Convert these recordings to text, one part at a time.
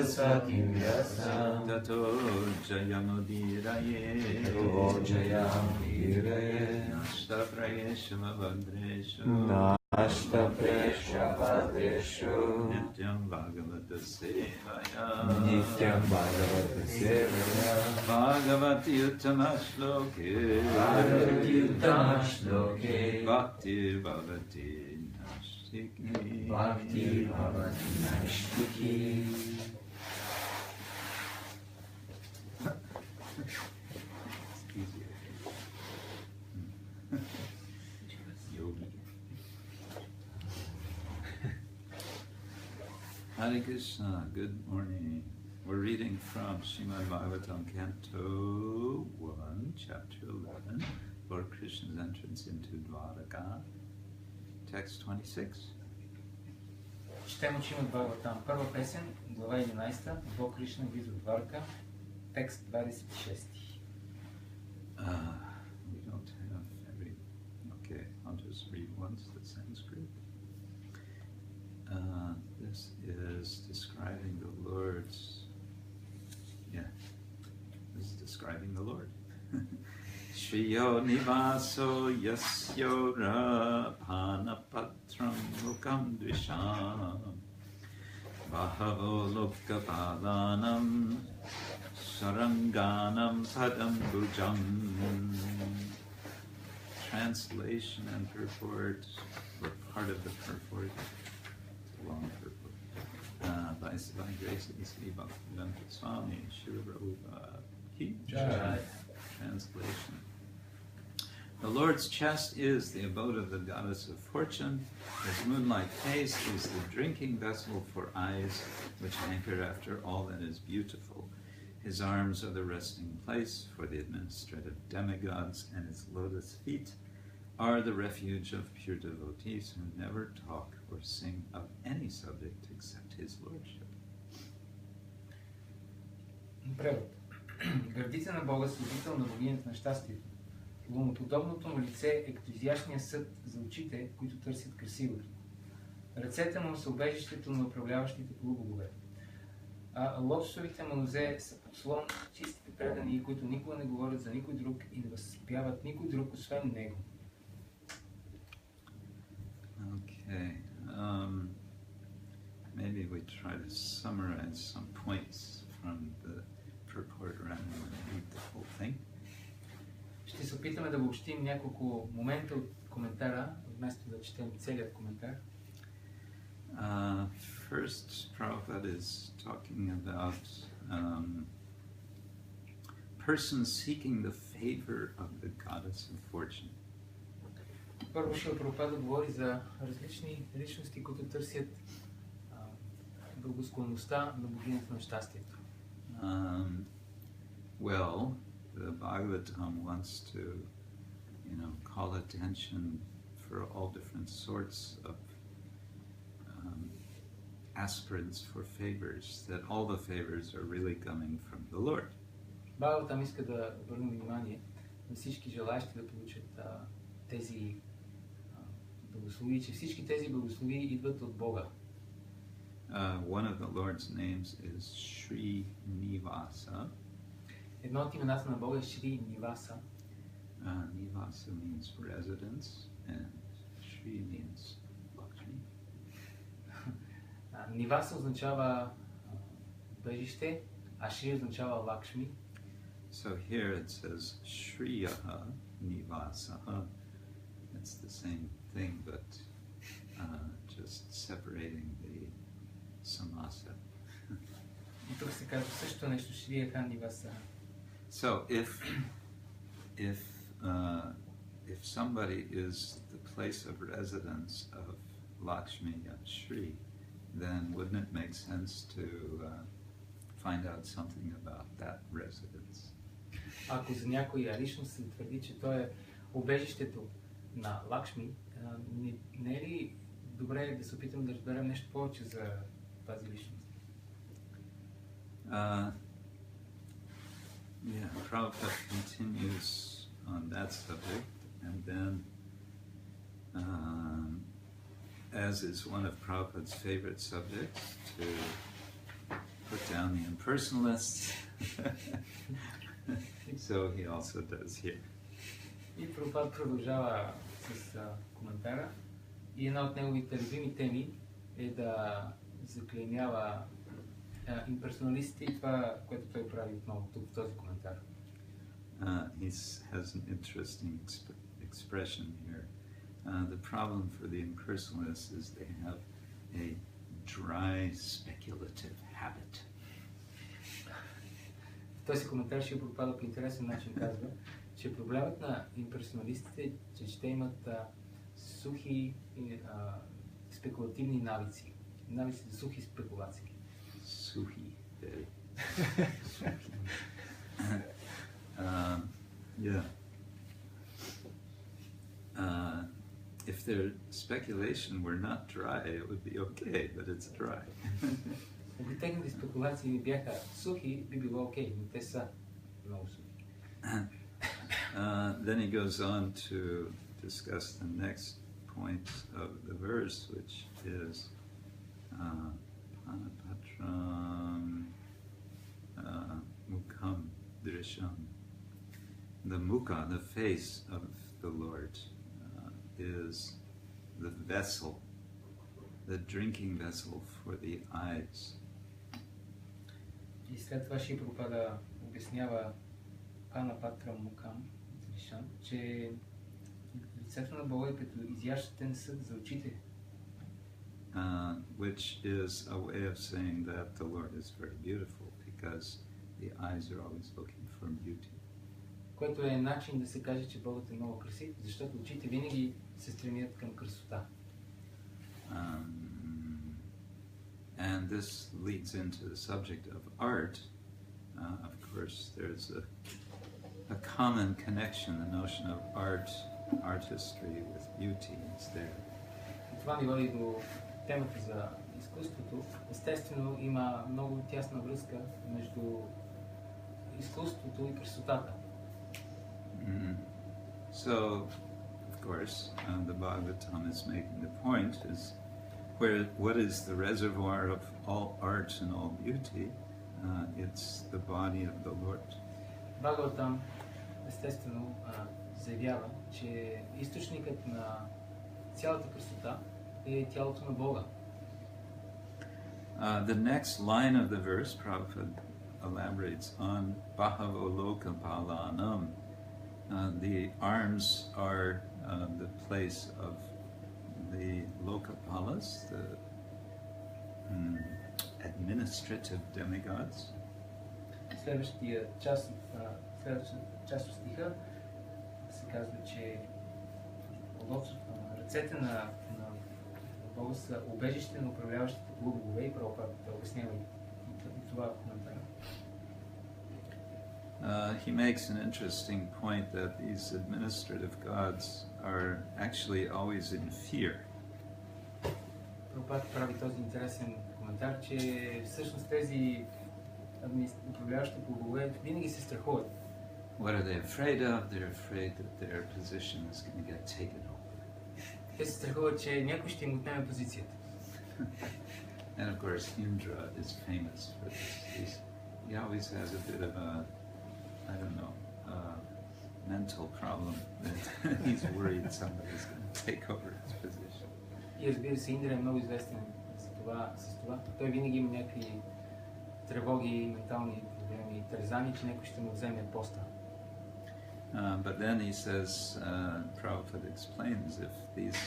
Saraswati Vyasa Tato Jayamudiraye Tato Jayamudiraye Nashta Prayeshu Mavadreshu Nashta Prayeshu Mavadreshu Nityam Bhagavata Sevaya Nityam Bhagavata Sevaya Bhagavati Uttama Shloke Bhagavati Uttama Shloke Bhakti Bhavati Nashtiki Bhakti Bhavati Nashtiki. Yogi. Hare Krishna, good morning. We're reading from Srimad Bhagavatam, Canto 1, Chapter 11, Lord Krishna's entrance into Dwaraka, text 26. Четем учим от Бхагаватам. Първа песен, глава 11, Бог Кришна влиза в Дварака, текст 26. We don't have every... Okay, I'll just read once the Sanskrit. This is describing the Lord's... Yeah, this is describing the Lord. Shriyo nivaso yasyo rapanapatram mukam dvisham Bahavo lokapalanam saranganam padam bhujam. Translation and purport, or part of the purport, it's a long purport, by Grace of the Sri Bhaktivedanta Swami, Srila Prabhupada Ki Jai. Translation. The Lord's chest is the abode of the goddess of fortune. His moonlight face is the drinking vessel for eyes which hanker after all that is beautiful. His arms are the resting place for the administrative demigods, and his lotus feet are the refuge of pure devotees who never talk or sing of any subject except his lordship. Превод. Гърдите на Бога, служител на богинята на щастието. Луноподобното му лице е като изящния съд за очите, които търсят красивото. Ръцете му са убежището на управляващите полубогове. А лотосовите му нозе са подслон, чистите предани, които никога не говорят за никой друг и не възпяват никой друг, освен него. Okay. Maybe we try to summarize some points from the purport rather than read the whole thing. Ще се опитаме да обобщим няколко момента от коментара, вместо да четем целият коментар. First, Prabhupada is talking about persons seeking the favor of the goddess of fortune. Първо Шрила Прабхупада говори за различни личности, които търсят благосклонността на богинята на щастието. Well, the Bhagavatam wants to, call attention for all different sorts of aspirants for favors, that all the favors are really coming from the Lord. Бхагаватам иска да обърне внимание на всички желаящи да получат тези благословии, че всички тези благословии идват от Бога. One of the Lord's names is Sri Nivasa. Едно от имената на Бога е Шри Ниваса. Nivasa means residence, and Shri means Lakshmi. Ниваса означава убежище, а Шри означава Лакшми. So here it says Shriyaha Nivasaha. It's the same thing, but just separating the samasa. И тук се казва също нещо, Шрияха Ниваса. So if somebody is the place of residence of Lakshmi and Shri, then wouldn't it make sense to find out something about that residence? Ако за някоя личност се твърди, че той е убежището на Лакшми, не е ли добре да се опитаме да разберем нещо повече за тази личност? Yeah, Prabhupada continues on that subject, and then, as is one of Prabhupada's favorite subjects, to put down the impersonalists. So he also does here. И Прабхупад продължава с коментара. И една от неговите любими теми е да заклеймява имперсоналистите и това, което той прави отново тук в този коментар. He has an interesting expression here. The problem for the impersonalists is they have a dry speculative habit. В този коментар ще Прабхупада по интересен начин казва, че проблемът на имперсоналистите е, че те имат сухи спекулативни навици. Навици за сухи спекулации. Suhi. Yeah. If their speculation were not dry, it would be okay, but it's dry. Ако техните спекулации не бяха сухи, би било окей, но те са много сухи. Then he goes on to discuss the next point of the verse, which is Panapatram Mukham Drisham. The mukha, the face of the Lord, is the vessel, the drinking vessel for the eyes. И след това Шри Прабхупада обяснява Панапатрам Мукам Дришам, че лицето на Бога е като изящен съд за очите. Which is a way of saying that the Lord is very beautiful because the eyes are always looking for beauty. Което е начин да се каже, че Богът е много красив, защото очите винаги се стремят към красота. And this leads into the subject of art. Of course, there's a common connection, the notion of art, artistry with beauty is there. Това ни води до темата за изкуството. Естествено, има много тясна връзка между изкуството и красотата. So, of course, the Bhagavatam is making the point is what is the reservoir of all art and all beauty? It's the body of the Lord. Бхагаватам естествено заявява, че източникът на цялата красота е тялото на Бога. The next line of the verse, Prabhupada elaborates on Bahavoloka Palanam. The arms are the place of the Lokapalas, the administrative demigods. Следващия част от стиха се казва, че ръцете на Бога са убежище на управляващите богове и Прабхупада обяснява и това в коментара. He makes an interesting point that these administrative gods are actually always in fear. Прабхупада прави този интересен коментар, че всъщност тези управляващи богове винаги се страхуват. What are they afraid of? They're afraid that their position is going to get taken over. Те се страхуват, че някой ще им отнеме позицията. And of course, Indra is famous for this. He always has a bit of a, I don't know, mental problem that he's worried somebody's going to take over his position. И разбира се, Индра е много известен с това. Той винаги има някакви тревоги, ментални проблеми, тързани, че някой ще му вземе поста. But then he says, Prabhupada explains, if these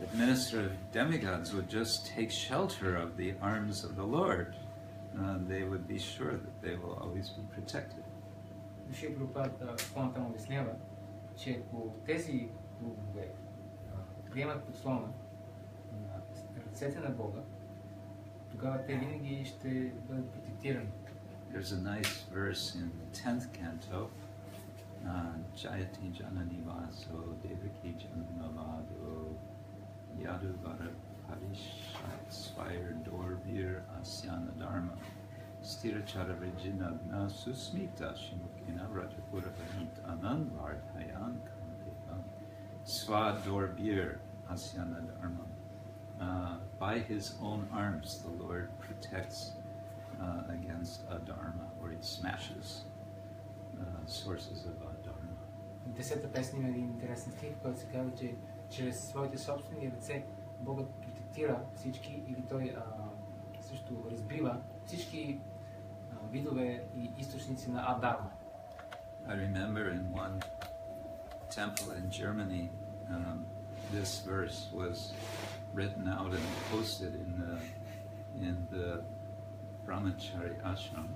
administrative demigods would just take shelter of the arms of the Lord, they would be sure that they will always be protected. Шри Прабхупада по-натам обяснява, че ако тези богове приемат подслона на ръцете на Бога, тогава те винаги ще бъдат протектирани. There's a nice verse in the 10th canto, Jayati Janani Vaso Devaki Janamavado Yaduvara Parishat Swire Dorbir Asyana Dharma Stirachara Regina Na Susmita Shimukina Rajapura Vanit Anand Vardhayan Kamdeva Swa Dorbir Asyana Dharma. By his own arms, the Lord protects against adharma, or he smashes sources of adharma. В 10-та песен има един интересен стих, в който се казва, че чрез своите собствени ръце Богът протектира всички, или той също разбива всички видове и източници на адарма. I remember in one temple in Germany, this verse was written out and posted in the Brahmachari ashram.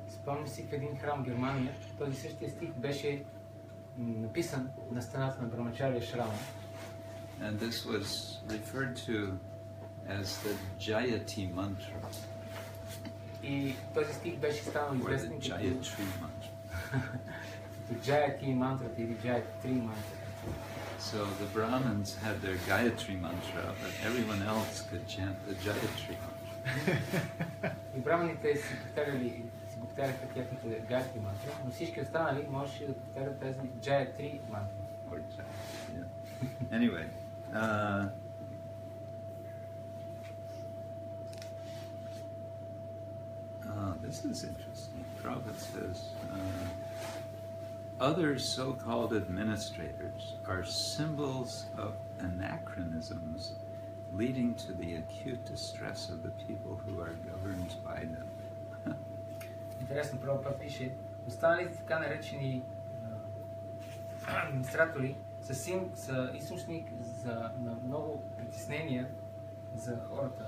Спомням си в един храм в Германия, този същия стих беше написан на стената на Брамачария Шрама. And this was referred to as the Jayati mantra. И този стих беше станал Or the известен като Jayatri mantra. Jayati мантрата или Jayatri мантрата. So the Brahmins had their Gayatri mantra, but everyone else could chant the Jayatri mantra. И браманите си повтаряха тяхната Гayatri мантра, но всички останали можеше да повтарят тази Jayatri мантра. Or Jayatri, yeah. Anyway, this is interesting. Prabhupada says, other so-called administrators are symbols of anachronisms leading to the acute distress of the people who are governed by them. Интересно, Прабхупад пише, останалите така наречени администратори са източник на много притеснения за хората.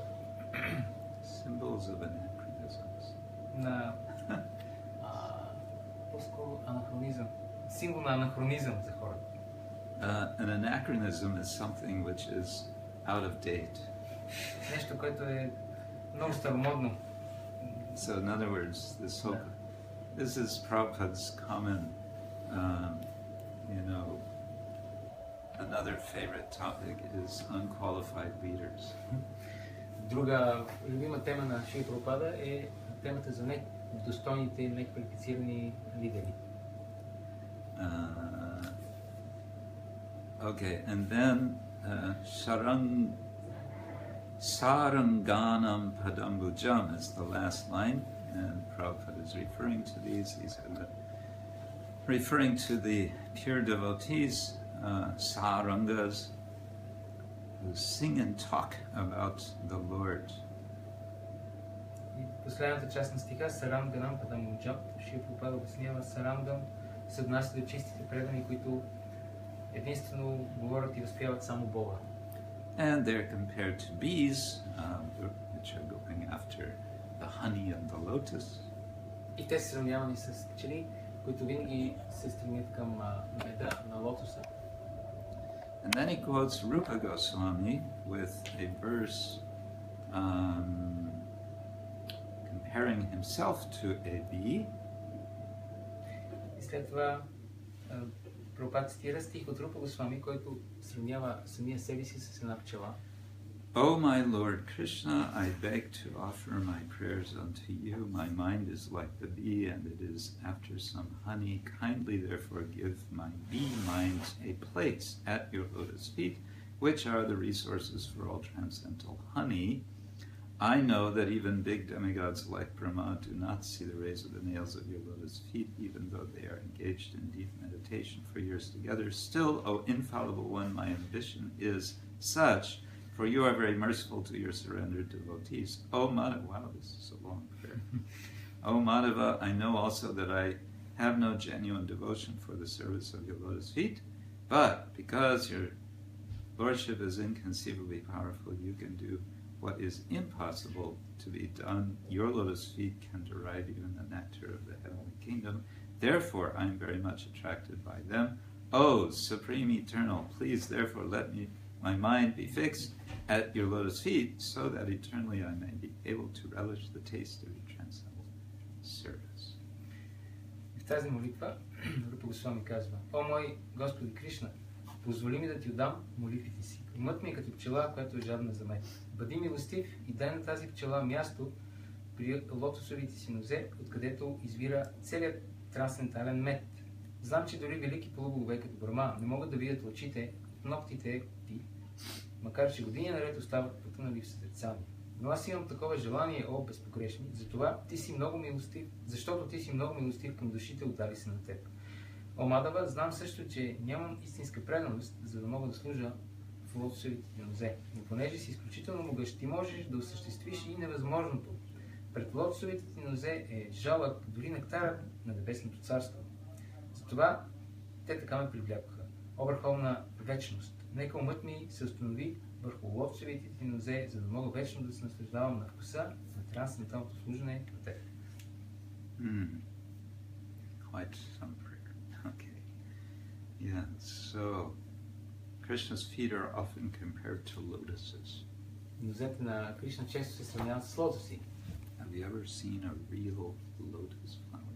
Symbols of anachronisms. На по-скоро анахронизъм. Символ на анахронизъм за хората. An anachronism is something which is out of date. Нещо, което е много старомодно. So in other words, this is Prabhupada's common, another favorite topic is unqualified leaders. Друга любима тема на Шри Прабхупада е темата за недостойните и неквалифицирани лидери. Okay, and then Saranganam Padambujam is the last line, and Prabhupada is referring to these. These are referring to the pure devotees, Sarangas, who sing and talk about the Lord. И последната част на стиха Саранганам Падамуджам, Шри Прабхупада обяснява Сарангам се отнася до чистите предани, които единствено говорят и възпяват само Бога. And they're compared to bees, which are going after the honey of the lotus. И те са сравнявани с пчели, които винаги се стремят към меда на лотоса. And then he quotes Rupa Goswami with a verse comparing himself to a bee. И след това Прабхупада цитира стих от Рупа Госвами, който сравнява самия себе си с една пчела. O my Lord Krishna, I beg to offer my prayers unto you. My mind is like the bee, and it is after some honey. Kindly therefore give my bee mind a place at your lotus feet, which are the resources for all transcendental honey. I know that even big demigods like Brahma do not see the rays of the nails of your lotus feet, even though they are engaged in deep meditation for years together. Still, O infallible one, my ambition is such, for you are very merciful to your surrendered devotees. O Madhava, wow, this is a long prayer. O Madhava, I know also that I have no genuine devotion for the service of your lotus feet, but because your Lordship is inconceivably powerful, you can do what is impossible to be done. Your lotus feet can derive even the nectar of the heavenly kingdom. Therefore, I am very much attracted by them. O Supreme Eternal, please therefore let my mind be fixed at your lotus feet, so that eternally I may be able to relish the taste of your transcendental service. В тази молитва Рупа Госвами казва: О мой Господи Кришна, позволи ми да ти отдам молитвите си. Умът ми е като пчела, която е жадна за мед. Бъди милостив и дай на тази пчела място при лотосовите си нозе, откъдето извира целият трансцендентален мед. Знам, че дори велики полубогове като Брама не могат да видят очите от ногтите ти, макар че години наред остават потънали в съзерцание. Но аз имам такова желание, о безпогрешни, затова ти си много милостив, защото ти си много милостив към душите, отдали се на теб. О Мадава, знам също, че нямам истинска преданост, за да мога да служа в лотосовите ти нозе. Но понеже си изключително могъщ, ти можеш да осъществиш и невъзможното. Пред лотосовите ти нозе е жалък, дори нектарът на Небесното царство. Затова те така ме привлякоха. О върховна вечност, нека умът ми се установи върху лотосовите ти нозе, за да мога вечно да се наслаждавам на вкуса на трансценденталното служене на теб. Quite some prayer. Okay. Yeah, so Krishna's feet are often compared to lotuses. Нозете на Кришна често се сравняват с лотоси. Have you ever seen a real lotus flower?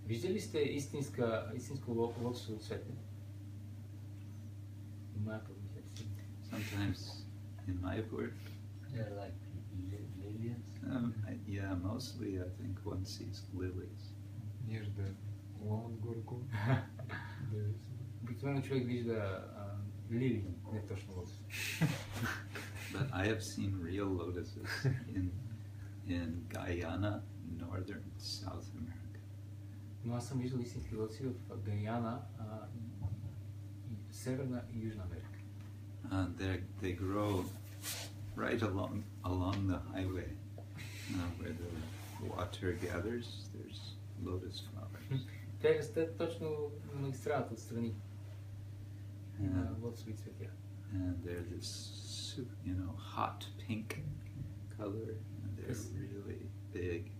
Виждали ли сте истинско лотосово цвете? Sometimes in Mayapur, They're like lilies. yeah, mostly I think one sees lilies. Near the Lone Gurku. Обикновено човек вижда лилии, не точно лотос. But I have seen real lotuses in Guyana, northern South America. Но аз съм виждал истински лотоси в Гаяна, Северна и Южна Америка. They grow right along the highway where the water gathers. There's lotus flowers. Те растат точно на магистралата отстрани на лотосови цветя. And they're this, hot pink color. And they're really big,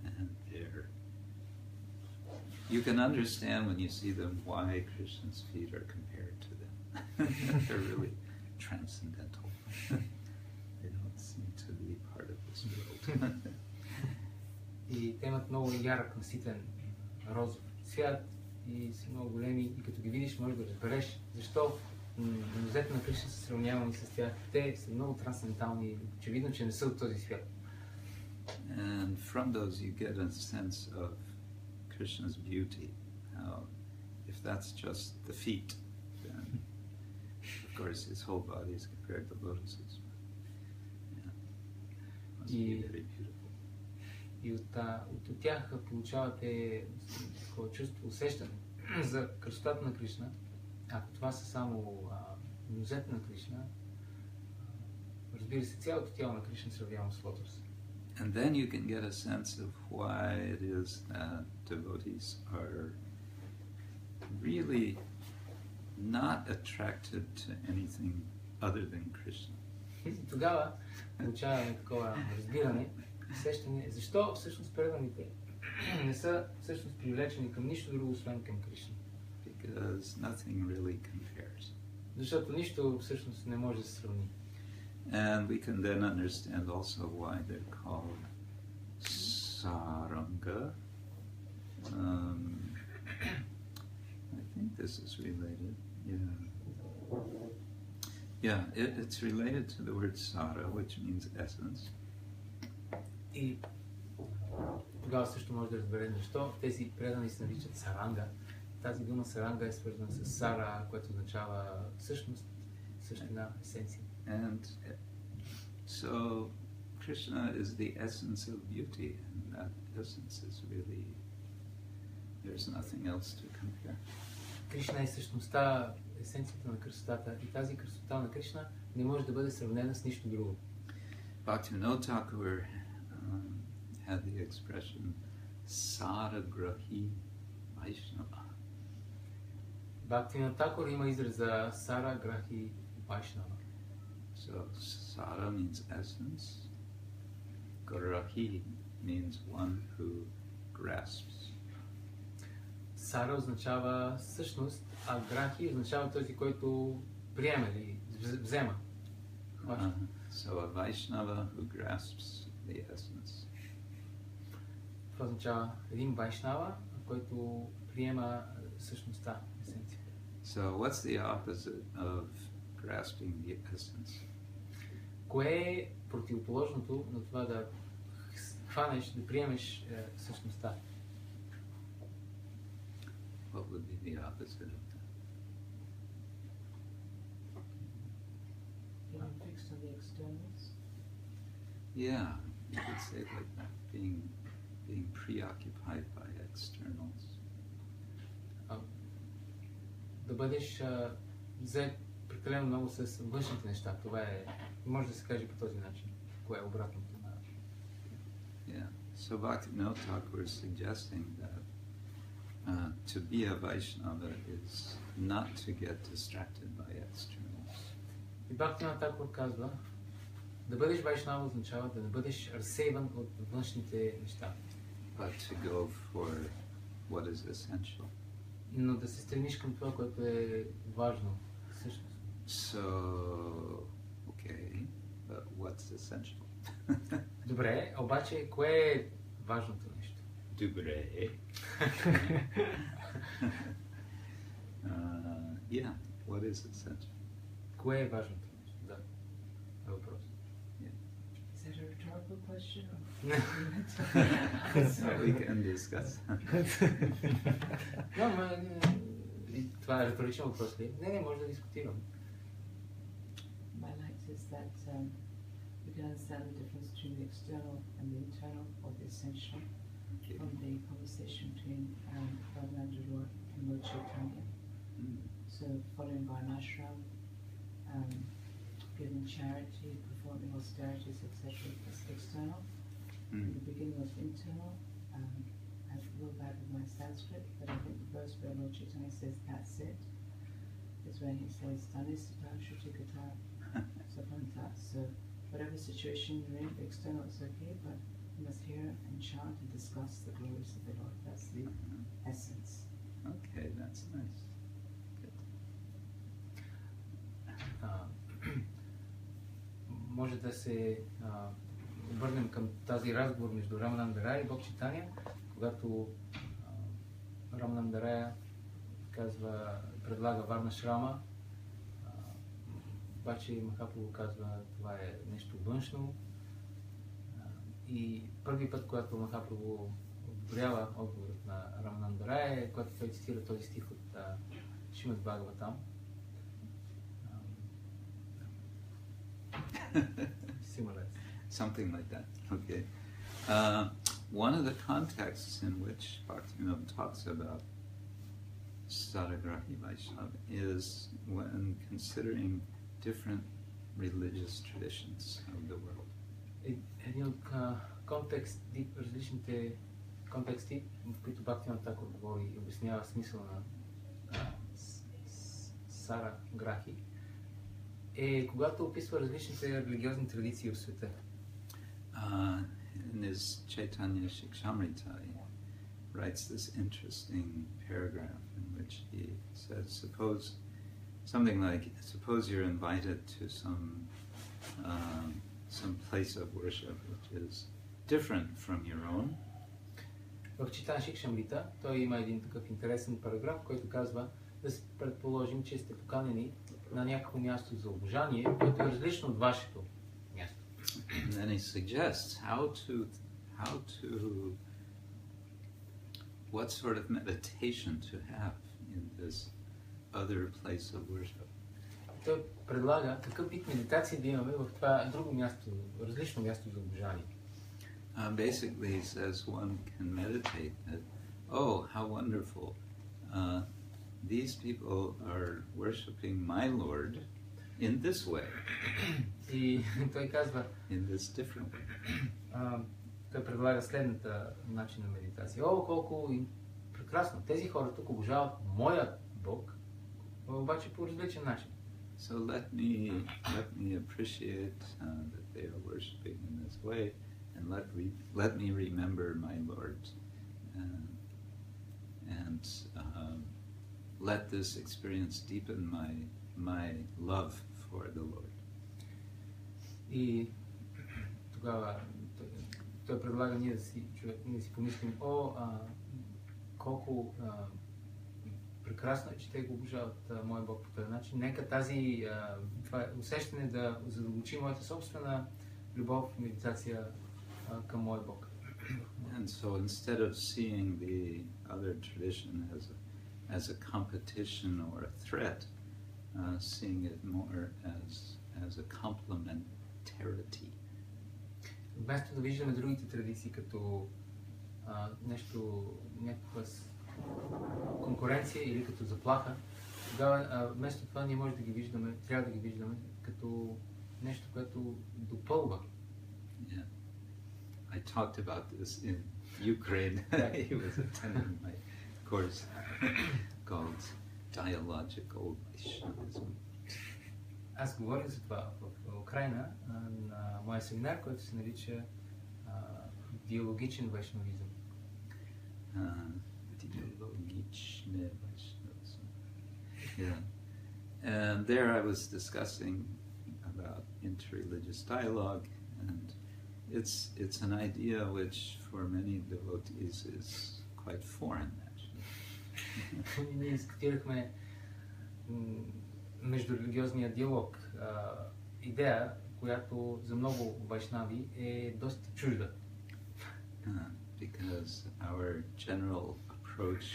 and you can understand when you see them why Krishna's feet are compared to them. They're really transcendental. They don't seem to be part of this world. И те имат много ярък, наситен розов цвят и са много големи, и като ги видиш можеш да разбереш защо нозете на Кришна са сравнявани с тях. Те са много трансцендентални, очевидно, че не са от този свят. And from those you get a sense of Krishna's beauty. How, if that's just the feet, then of course his whole body is compared to lotuses. Yeah. Must be very beautiful. И от тях получавате такова чувство, усещане за красотата на Кришна. Ако това са само нозете на Кришна, разбира се, цялото тяло на Кришна сравнявам с лотос. And then you can get a sense of why it is that devotees are really not attracted to anything other than Krishna. Тогава получаваме такова разбиране, усещане, защо всъщност преданите не са всъщност привлечени към нищо друго, освен към Кришна. Because nothing really compares. Защото нищо всъщност не може да се сравни. And we can then understand also why they're called saranga. I think this is related. It's related to the word sara, which means essence. И тогава също може да разберем защо тези предани се наричат саранга. Тази дума саранга е свързана с сара, което означава същност, същина, есенция. And so Krishna is the essence of beauty, and that essence is really, there's nothing else to compare. Кришна е същността, есенцията на красотата, и тази красота на Кришна не може да бъде сравнена с нищо друго. Bhaktivinoda Thakur had the expression Saragrahi Vaishnava. Бхактивинода Такур има израза Сара Грахи Вайшнава. So Sara means essence. Grahi means one who grasps. Сара означава същност, а Грахи означава този, който приема или взема. So a Vaishnava who grasps the essence. Това означава един Вайшнава, който приема същността, есенцията. So what's the opposite of grasping the essence? Кое е противоположното на това да хванеш, да приемеш същността? What would be the opposite of that? Being fixed on the externals. Yeah, you could say it like that, being preoccupied by externals. Да бъдеш взет прекалено много с външните неща. Това е, може да се каже по този начин. Кое е обратното на... Yeah. So Bhaktivinoda Thakur is suggesting that to be a Vaishnava is not to get distracted by externals. И Бхактивинода Тхакур казва, да бъдеш вайшнава означава да не бъдеш разсейван от външните неща. But to go for what is essential. Но да се стремиш към това, което е важно всъщност. So, okay, but what's essential? Добре, обаче кое е важното нещо? Добре. Yeah, what is essential? Кое е важното нещо? Да, въпрос. Is that a rhetorical question? We can discuss. Това е риторичен въпрос ли? Не, може да дискутирам. My light is that we can understand the difference between the external and the internal, or the essential, from the conversation between Ramananda and Lord Chaitanya. So following Varnashram, giving charity, performing austerities, etc. is external. The beginning was internal. I have to go back with my Sanskrit, but I think the verse where Lord Chaitanya says that's it is when he says Tanisita Shutikata Sapanta. So whatever situation you're in, the external is okay, but you must hear and chant and discuss the glories of the Lord. That's the essence. Okay, that's nice. Може да се обърнем към тази разговор между Рамананда Рая и Бог Чайтания, когато Рамананда Рая предлага Варна Шрама, обаче Махапрабху казва, това е нещо външно. И първи път, когато Махапрабху одобрява отговорът на Рамананда Рая, е когато той цитира този стих от Шримад Бхагаватам. Similar. Something like that. Okay. One of the contexts in which Bhaktivinoda talks about Saragrahi Vaishnava is when considering different religious traditions of the world. Един от различните контексти, в които Бхактивинода Тхакур говори и обяснява смисъл на Сара Грахи, е когато описва различните религиозни традиции в света. In his Chaitanya Shikshamrita, he writes this interesting paragraph in which he says, suppose you're invited to some place of worship which is different from your own. В Чайтanya Шикшамрита той има един такъв интересен параграф, който казва, да предположим, че сте поканени на някакво място за обожание, което е различно от вашето място. And then he suggests what sort of meditation to have in this other place of worship. Той предлага какъв вид медитация да имаме в това друго място, различно място за обожание. Basically, he says one can meditate that, oh, how wonderful. These people are worshipping my Lord in this way. И той казва, in this different way. Той предлага следната начин на медитация. О, колко прекрасно! Тези хора тук обожават моя Бог, обаче по различен начин. So let me appreciate that they are worshipping in this way, and let me remember my Lord, and let this experience deepen my love for the Lord. И тогава той предлага ние да си помислим, колко прекрасно е, че те го обожават моя Бог по този начин. Нека това усещане да задълбочи моята собствена любов и медитация към моя Бог. And so instead of seeing the other tradition as a competition or a threat, seeing it more as a complementarity. вместо да виждаме другите традиции като нещо, някаква конкуренция или като заплаха, тогава вместо това ние може да ги виждаме, трябва да ги виждаме като нещо, което допълва. Yeah. I talked about this in Ukraine. He was attending my course called Dialogical Vaishnavism. Аз говоря за това в Украйна на моя семинар, който се нарича диалогичен вайшнавизъм. Dialogiczny Vaishnavism. Yeah. And there I was discussing about interreligious dialogue, and it's an idea which for many devotees is quite foreign actually. Ние дискутирахме междурелигиозния диалог. Идея, която за много вайшнави е доста чужда. Because our general approach,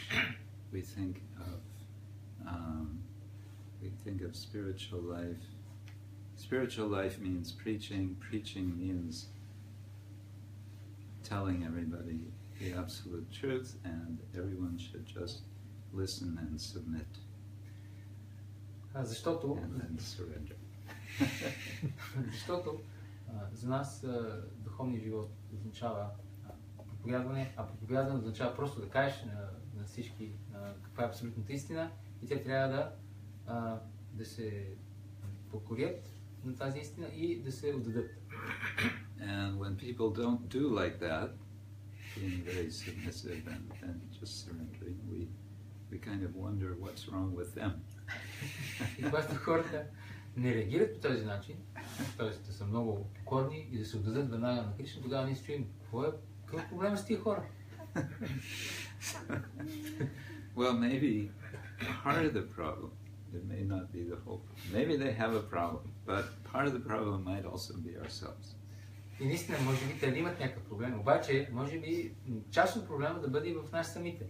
we think of spiritual life. Spiritual life means preaching. Preaching means telling everybody the absolute truth, and everyone should just listen and submit. Защото And then surrender. Защото за нас духовният живот означава проповядване, а проповядване означава просто да кажеш на всички каква е абсолютната истина и те трябва да се покорят на тази истина и да се отдадат. And when people don't do like that, being very submissive and just surrendering, we kind of wonder what's wrong with them. И когато хората не реагират по този начин, т.е. да са много покорни и да се отдадат веднага на Кришна, тогава ние стоим. Какъв е проблема с тия хора? Well, maybe part of the problem, it may not be the whole problem. Maybe they have a problem, but part of the problem might also be ourselves. И наистина, може би те да имат някакъв проблем, обаче може би част от проблема да бъде и в нас самите.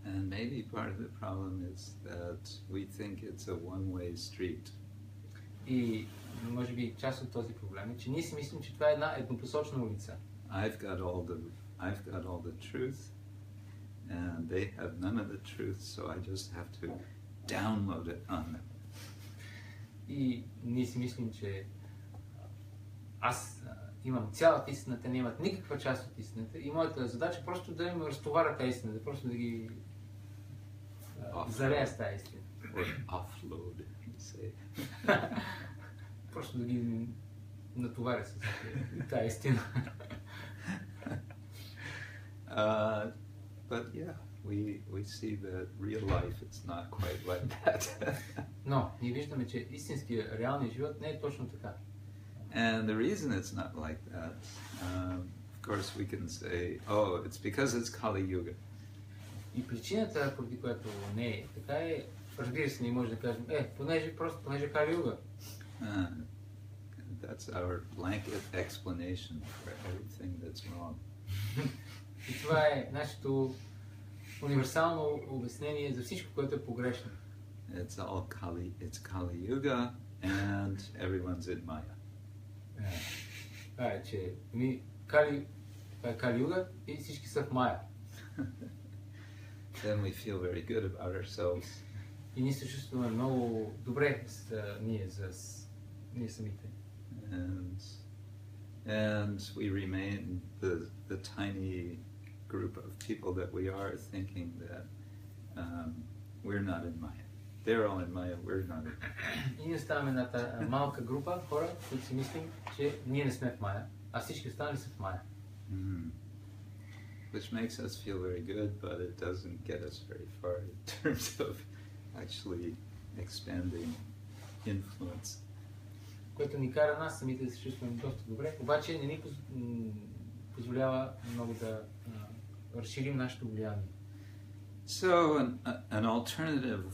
And maybe part of the problem is that we think it's a one-way street. И може би част от този проблем е, че ние си мислим, че това е една еднопосочна улица. I've got all the truth, and they have none of the truth, so I just have to download it on them. И ние си мислим, че аз имам цялата истина, те нямат никаква част от истината и моята задача е просто да им разтоваря тази истина, да просто да ги зарея с тази истина. Or offload, you say. Просто да ги натоваря с тази истина. But yeah, we see that real life is not quite like that. Но ние виждаме, че истинския, реалният живот не е точно така. And the reason it's not like that, of course we can say, oh, it's because it's Kali Yuga. И причината, поради която не е така е, разбира се, ние може да кажем, понеже Кали Юга. That's our blanket explanation for everything that's wrong. И това е нашето универсално обяснение за всичко, което е погрешно. It's Kali Yuga and everyone's in Maya. Това е, че Кали Юга и всички са в Майя. Then we feel very good about ourselves. И ние се чувстваме много добре ние самите. And we remain the tiny group of people that we are, thinking that we're not in Maya. They're all in Maya, we're not in Maya. И ние ставаме една малка група хора, които си мислим, че ние не сме в Майя, а всички останали са в Майя. Which makes us feel very good, but it doesn't get us very far in terms of actually expanding influence. Което ни кара нас самите да се чувстваме доста добре, обаче не ни позволява много да разширим нашето влияние. So an alternative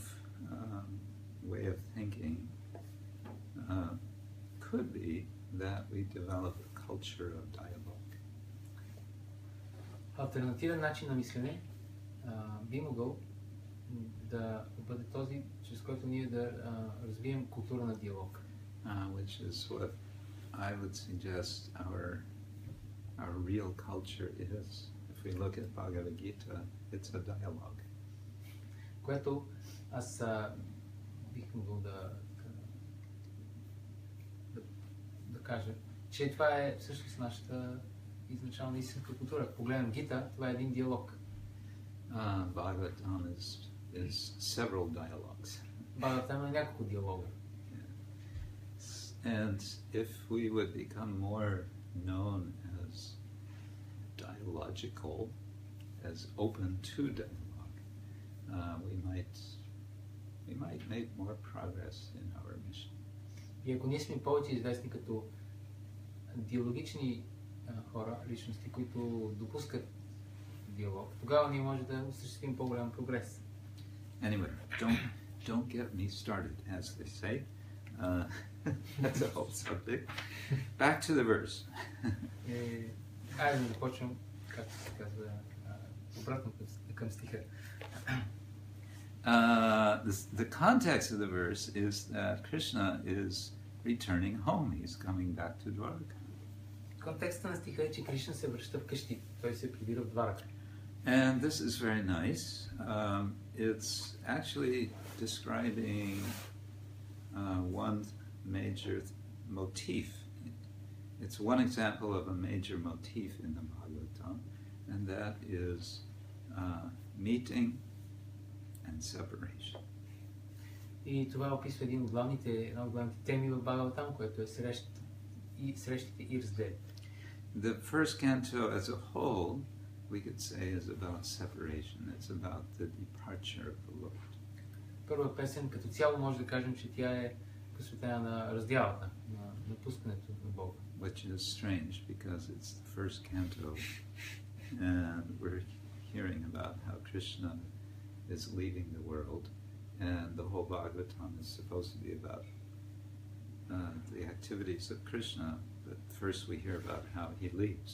way of thinking could be that we develop a culture of dialogue. Алтернативен начин на мислене би могъл да бъде този, чрез който ние да развием култура на диалог. Which is what I would suggest our our real culture is. If we look at Bhagavad Gita, it's a dialogue. Което аз бих могъл да кажа, че това е всъщност нашата изначална истинска култура. Ако погледнем Гита, това е един диалог. Bhagavatam is several dialogues. Бхагаватам е няколко диалога. And if we would become more known as dialogical, as open to dialogue, we might make more progress in our mission. И ако ние сме повече известни като диалогични хора, личности, които допускат диалог, тогава ние може да осъществим по-голям прогрес. Anyway, don't get me started, as they say. That's a whole subject. Back to the verse. Айде да започвам, както се казва, обратно към стиха. The context of the verse is that Krishna is returning home. He's coming back to Dwarka. Контекста на стиха е, че Кришна се връща вкъщи. Той се прибира в Дварака. And this is very nice. It's actually describing one major motif. It's one example of a major motif in the Bhagavatam, and that is meeting and separation. И това описва една от главните теми в Бхагаватам, което е срещите и разделите. The first canto as a whole, we could say, is about separation. It's about the departure of the Lord. Първа песен като цяло може да кажем, че тя е посветена на раздялата, на напускането на Бога. Which is strange because it's the first canto and we're hearing about how Krishna is leaving the world, and the whole Bhagavatam is supposed to be about the activities of Krishna, but first we hear about how he leaves.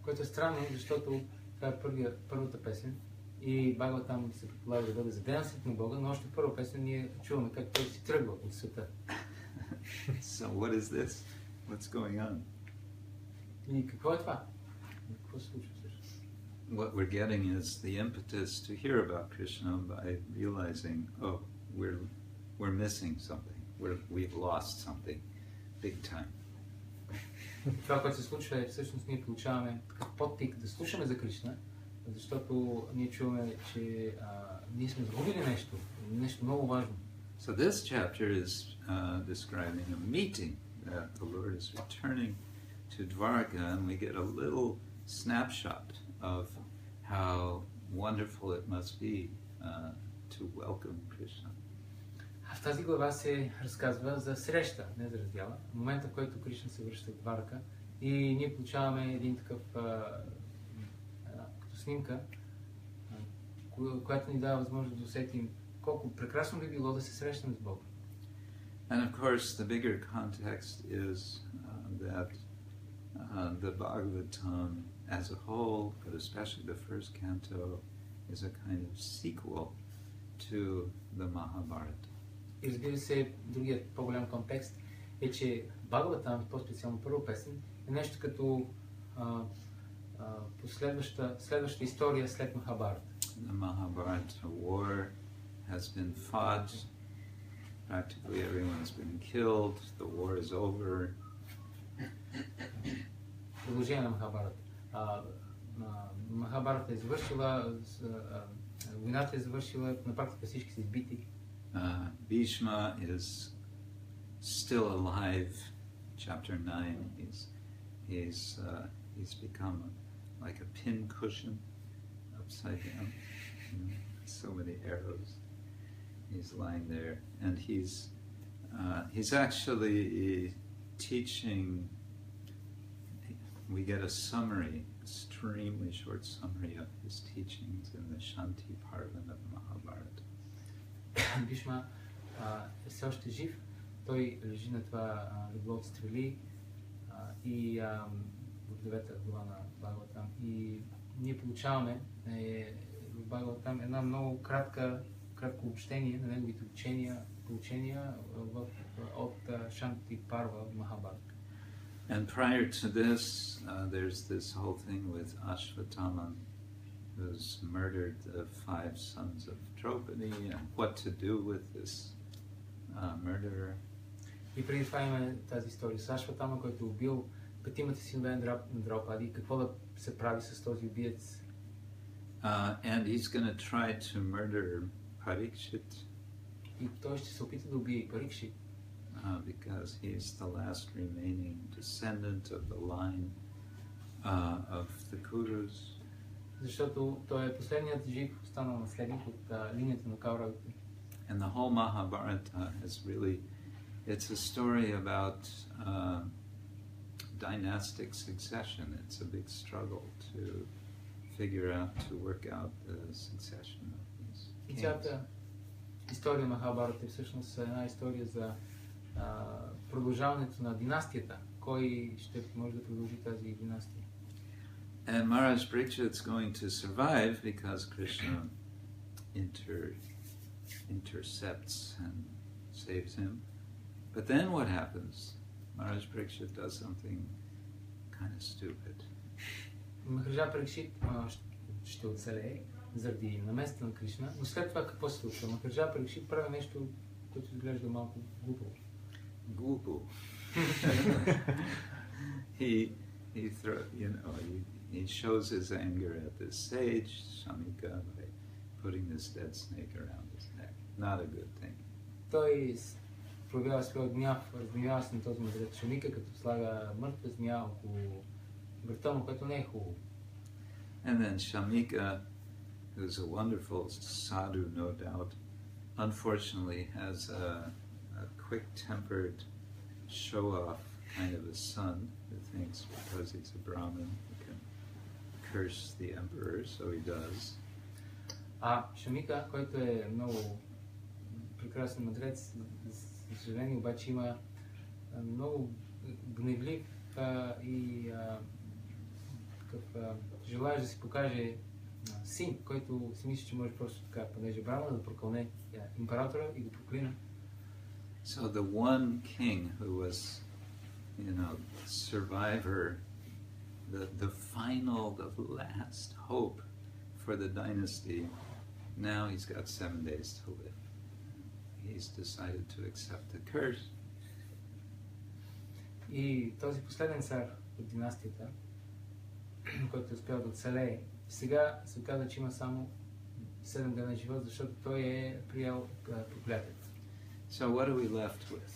Което е странно, защото това е първата песен и Бхагаватам се предполага да бъде за денсът на Бога, но още първа песен ние чуваме как той си тръгва от света. So what is this? What's going on? И какво е това? Какво се случва всъщност? What we're getting is the impetus to hear about Krishna by realizing, oh, we're missing something. We've lost something big time. Това, което се случва е всъщност ние получаваме такъв подтик да слушаме за Кришна, защото ние чуваме, че ние сме загубили нещо много важно. So this chapter is describing a meeting that the Lord is returning to Dwarka, and we get a little snapshot of how wonderful it must be to welcome Krishna. В тази глава се разказва за среща, не за раздяла. В момента, в който Кришна се връща в Дварака и ние получаваме един такъв като снимка, която ни дава възможност да усетим колко прекрасно би било да се срещнем с Бога. And of course, the bigger context is that the Bhagavatam as a whole, but especially the first canto, is a kind of sequel to the Mahabharata. И разбира се, другият по-голям контекст е, че Бхагаватам, по-специално първа песен, е нещо като следваща история след Махабарата. The Mahabharata war has been fought. Practically everyone's been killed. The war is over. Продължение на Махабарата. Махабарата е завършила, войната е завършила, на практика всички са избити. Bhishma is still alive. Chapter 9. He's become like a pin cushion upside down. So many arrows. He's lying there, and he's actually teaching. We get a summary, extremely short summary of his teachings in the Shanti Parvan of Mahabharata. Бишма е все още жив. Той лежи на това легло от стрели и в 9-та глава на Бхагаватам. И ние получаваме в Бхагаватам една много кратко общение на неговите поучения от Шанти Парва в Махабарата. And prior to this, there's this whole thing with Ashvatthama, who's murdered the 5 sons of Draupadi, and what to do with this murderer. И преди това има тази история с Ашватама, който е убил 5 синове на Драупади. Какво да се прави с този убиец? And he's going to try to murder Parikshit. И той ще се опита да убие Парикшит. Because he's the last remaining descendant of the line of the Kurus. Защото той е последният жив останал наследник от линията на Кауравите. And the whole Mahabharata is really, it's a story about dynastic succession. It's a big struggle to figure out, to work out the succession of these И kings. цялата история на Махабарата е всъщност една история за продължаването на династията. Кой ще може да продължи тази династия? And Maharaj Parikshit's going to survive because Krishna intercepts and saves him. But then what happens? Maharaj Parikshit does something kind of stupid. Махараджа Парикшит ще оцелее заради наместа на Кришна, но след това какво се случва? Махараджа Парикшит прави нещо, което изглежда малко глупо. Glupal. He shows his anger at this sage, Shamika, by putting this dead snake around his neck. Not a good thing. Той проявява своя гняв, разгневява се на този мъдрец Шамика, като слага мъртва змия около врата му, което не е хубаво. And then Shamika, who's a wonderful sadhu, no doubt, unfortunately has a quick-tempered, show-off kind of a son who thinks because he's a Brahmin he can curse the emperor, so he does. Шамика, който е много прекрасен мъдрец, за съжаление обаче има много гневлив и желаеш да си покаже син, който си мисли, че може просто така, понеже Брахма, да прокълне императора и да проклина. So the one king who was, survivor, the final, the last hope for the dynasty, now he's got 7 days to live. He's decided to accept the curse. И този последен цар от династията, който е успял да оцелее, сега се оказа, че има само 7 дена живот, защото той е приял проклятието. So what are we left with?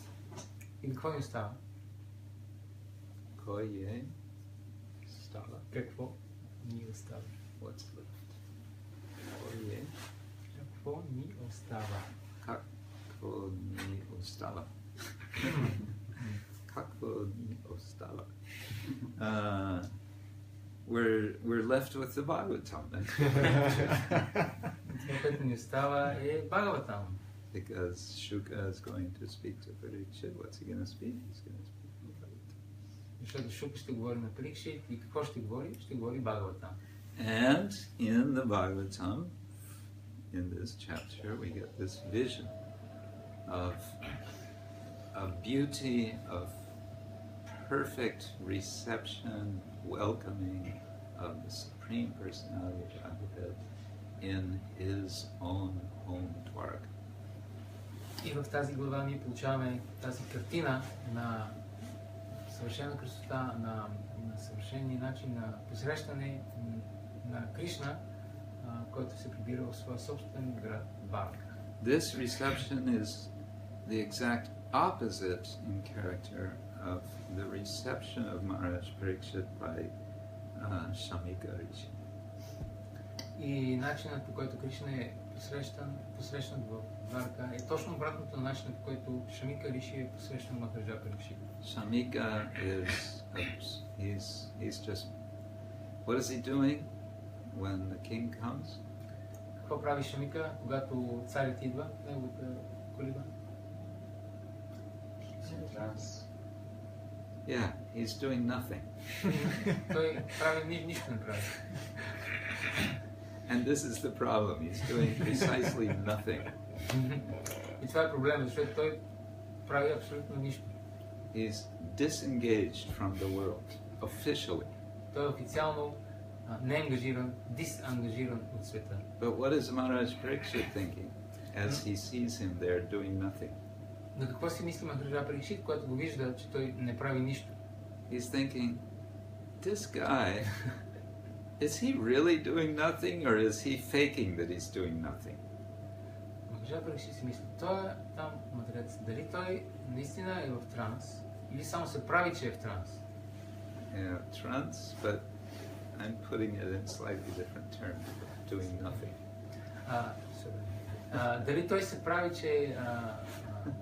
И какво ни остава? Koi stala. Какво ни остава? What's left? Koi Какво ни остава? Kako ni ostala. Kako ni ostala. We're left with the Bhagavatam. Това, което ни остава е Бхагаватам. Because Shuka is going to speak to Parikshit. What's he going to speak? He's going to speak the Bhagavatam. Защото Шука ще говори на Парикшит и какво ще говори? Ще говори Бхагаватам. And in the Bhagavatam, in this chapter, we get this vision of beauty, of perfect reception, welcoming of the Supreme Personality of Godhead in his own home Dwarka. И в тази глава ние получаваме тази картина на съвършена красота, на съвършения начин на посрещане на Кришна, който се прибира в своя собствен град Дварка. This reception is the exact opposite in character of the reception of Maharaj Parikshit by Shamika Rishi. И начинът, по който Кришна е посрещан в Дварка, е точно обратното на начинът, по който Шамика Риши е посрещан Махараджа Парикшит. Shamika he's just, what is he doing when the king comes? Какво прави Шамика, когато царят идва в неговата колиба? Yeah, he's doing nothing. Той прави нищо не прави. And this is the problem. He's doing precisely nothing. И това е проблемът, защото той прави абсолютно нищо. He's disengaged from the world, officially. Той е официално неангажиран, дисангажиран от света. But what is Maharaj Parikshit thinking as he sees him there doing nothing? Но какво си мисли Махараджа Парикшит, когато го вижда, че той не прави нищо? He's thinking, this guy, is he really doing nothing or is he faking that he's doing nothing? Махараджа Парикшит си мисли, той е там мъдрец, дали той наистина е в транс или само се прави, че е в транс? Yeah, trance, but I'm putting it in slightly different terms, doing nothing. Дали той се прави, че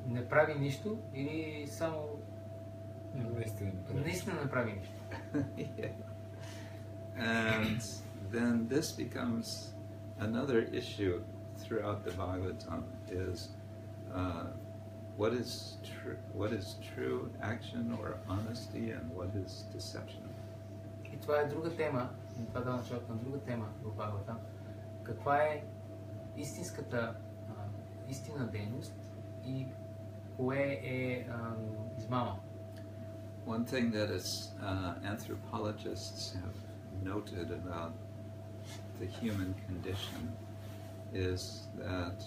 не прави нищо или само наистина не прави нищо? Yeah. And then this becomes another issue throughout the Bhagavatam is what is true action or honesty and what is deception. И това е друга тема, това дава началото на друга тема в Бхагаватам. Каква е истинската истинна дейност и кое е измама? One thing that anthropologists have noted about the human condition is that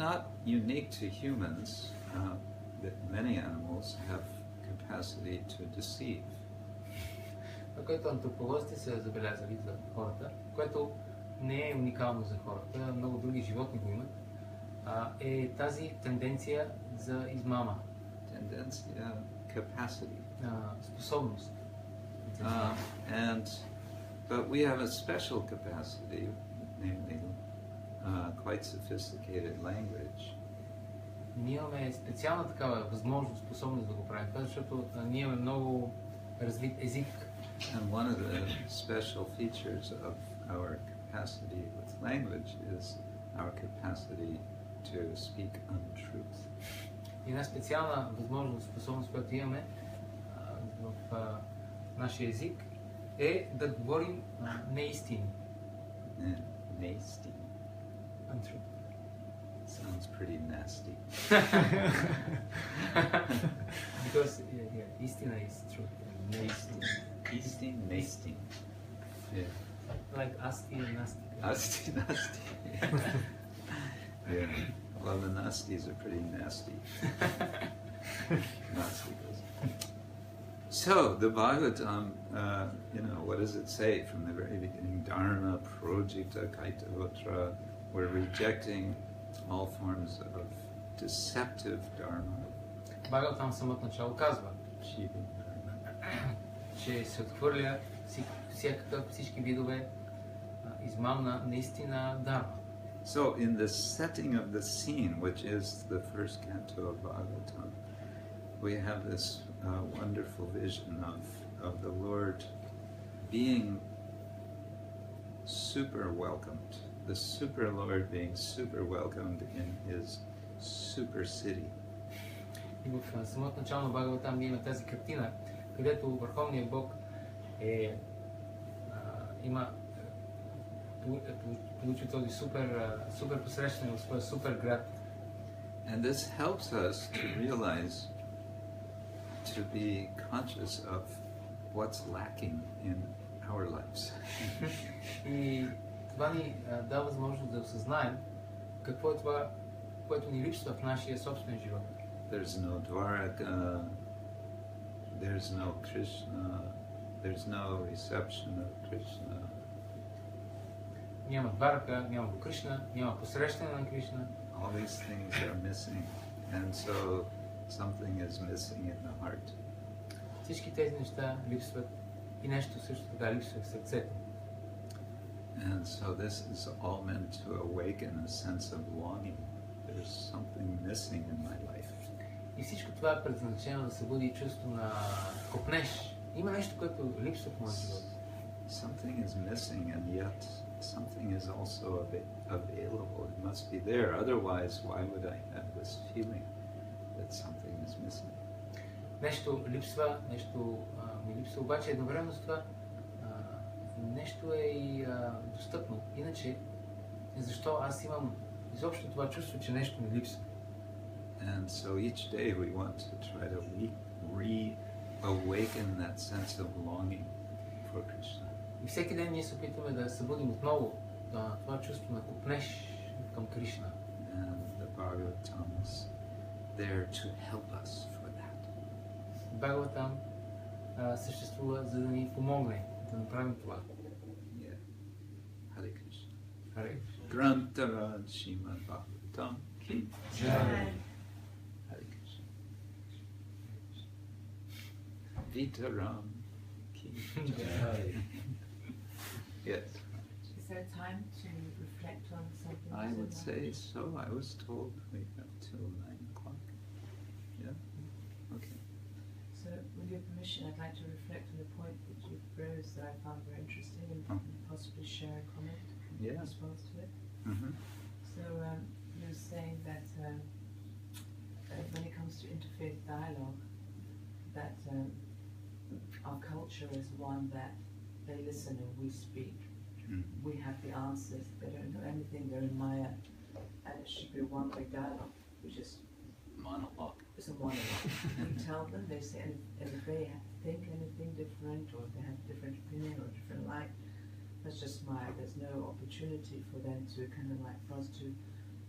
not unique to humans, that many animals have capacity to deceive. Това, което антрополозите са забелязали за хората, което не е уникално за хората, много други животни го имат, е тази тенденция за измама. Tendencia, capacity. Способност. But we have a special capacity, namely quite sophisticated language. Ние имаме специална такава възможност, способност да го правим това, защото ние имаме много развит език. And one of the special features of our capacity with language is our capacity to speak untruth. И една специална възможност, способност, която имаме в нашия език е да говорим неистини. Neistini. Untruth. Sounds pretty nasty. Because истина is truth. Неистина. Neistin. Yeah. Like asti and nasti. Asti, nasty. Yeah. Well, the nasties are pretty nasty. Nasty goes. So, the Bhagavatam, what does it say from the very beginning? Dharma, projita, kaitavotra. We're rejecting all forms of deceptive dharma. Бхагаватам в самото начало казва, че се отхвърля всички видове измамна наистина дharma. So, in the setting of the scene, which is the first canto of Bhagavatam, we have this wonderful vision of the Lord being super welcomed, the super Lord being super welcomed in his super city. И в самото начало на Бхагаватам ние имаме тази картина, където Върховният Бог получи този супер посрещане в своя супер град. And this helps us to realize, to be conscious of what's lacking in our lives. И това ни дава възможност да осъзнаем какво е това, което ни липсва в нашия собствен живот. There's no Dwaraka, there's no Krishna, there's no reception of Krishna. Няма Дварака, няма го Кришна, няма посрещане на Кришна. All these things are missing, and so something is missing in the heart. Всички тези неща липсват и нещо също така липсва в сърцето. And so this is all meant to awaken a sense of longing. There's something missing in my life. И всичко това е предназначено да събуди чувство на копнеж. Има нещо, което липсва в моя живот. Something is missing, and yet something is also available. It must be there. Otherwise, why would I have this feeling that something is missing? Нещо липсва, нещо ми липсва, обаче едновременно с това нещо е и достъпно. Иначе, защо аз имам изобщо това чувство, че нещо ми липсва? And so each day we want to try to reawaken that sense of longing for Krishna. И всеки ден ние се опитваме да събудим отново това чувство на копнеж към Кришна. And the Bhagavatam is there to help us for that. Бхагаватам съществува, за да ни помогне да направим това. Yeah. Hare Krishna. Харе. Grantaraj Srimad Bhagavatam Ki Jai. Hare Krishna. Vitaram Ki Jai. Yes. Is there time to reflect on something? I would say so. I was told we have till 9 o'clock. Yeah? Okay. So, with your permission, I'd like to reflect on the point that you raised that I found very interesting and possibly share a comment in response to it. Mm-hmm. So, you were saying that when it comes to interfaith dialogue, that our culture is one that they listen and we speak. We have the answers. They don't know anything. They're in Maya, and it should be a one-way dialogue, which is Monologue. it's a monologue. You tell them, they say, and if they think anything different, or if they have a different opinion or different light, that's just Maya. There's no opportunity for them to kind of like for us to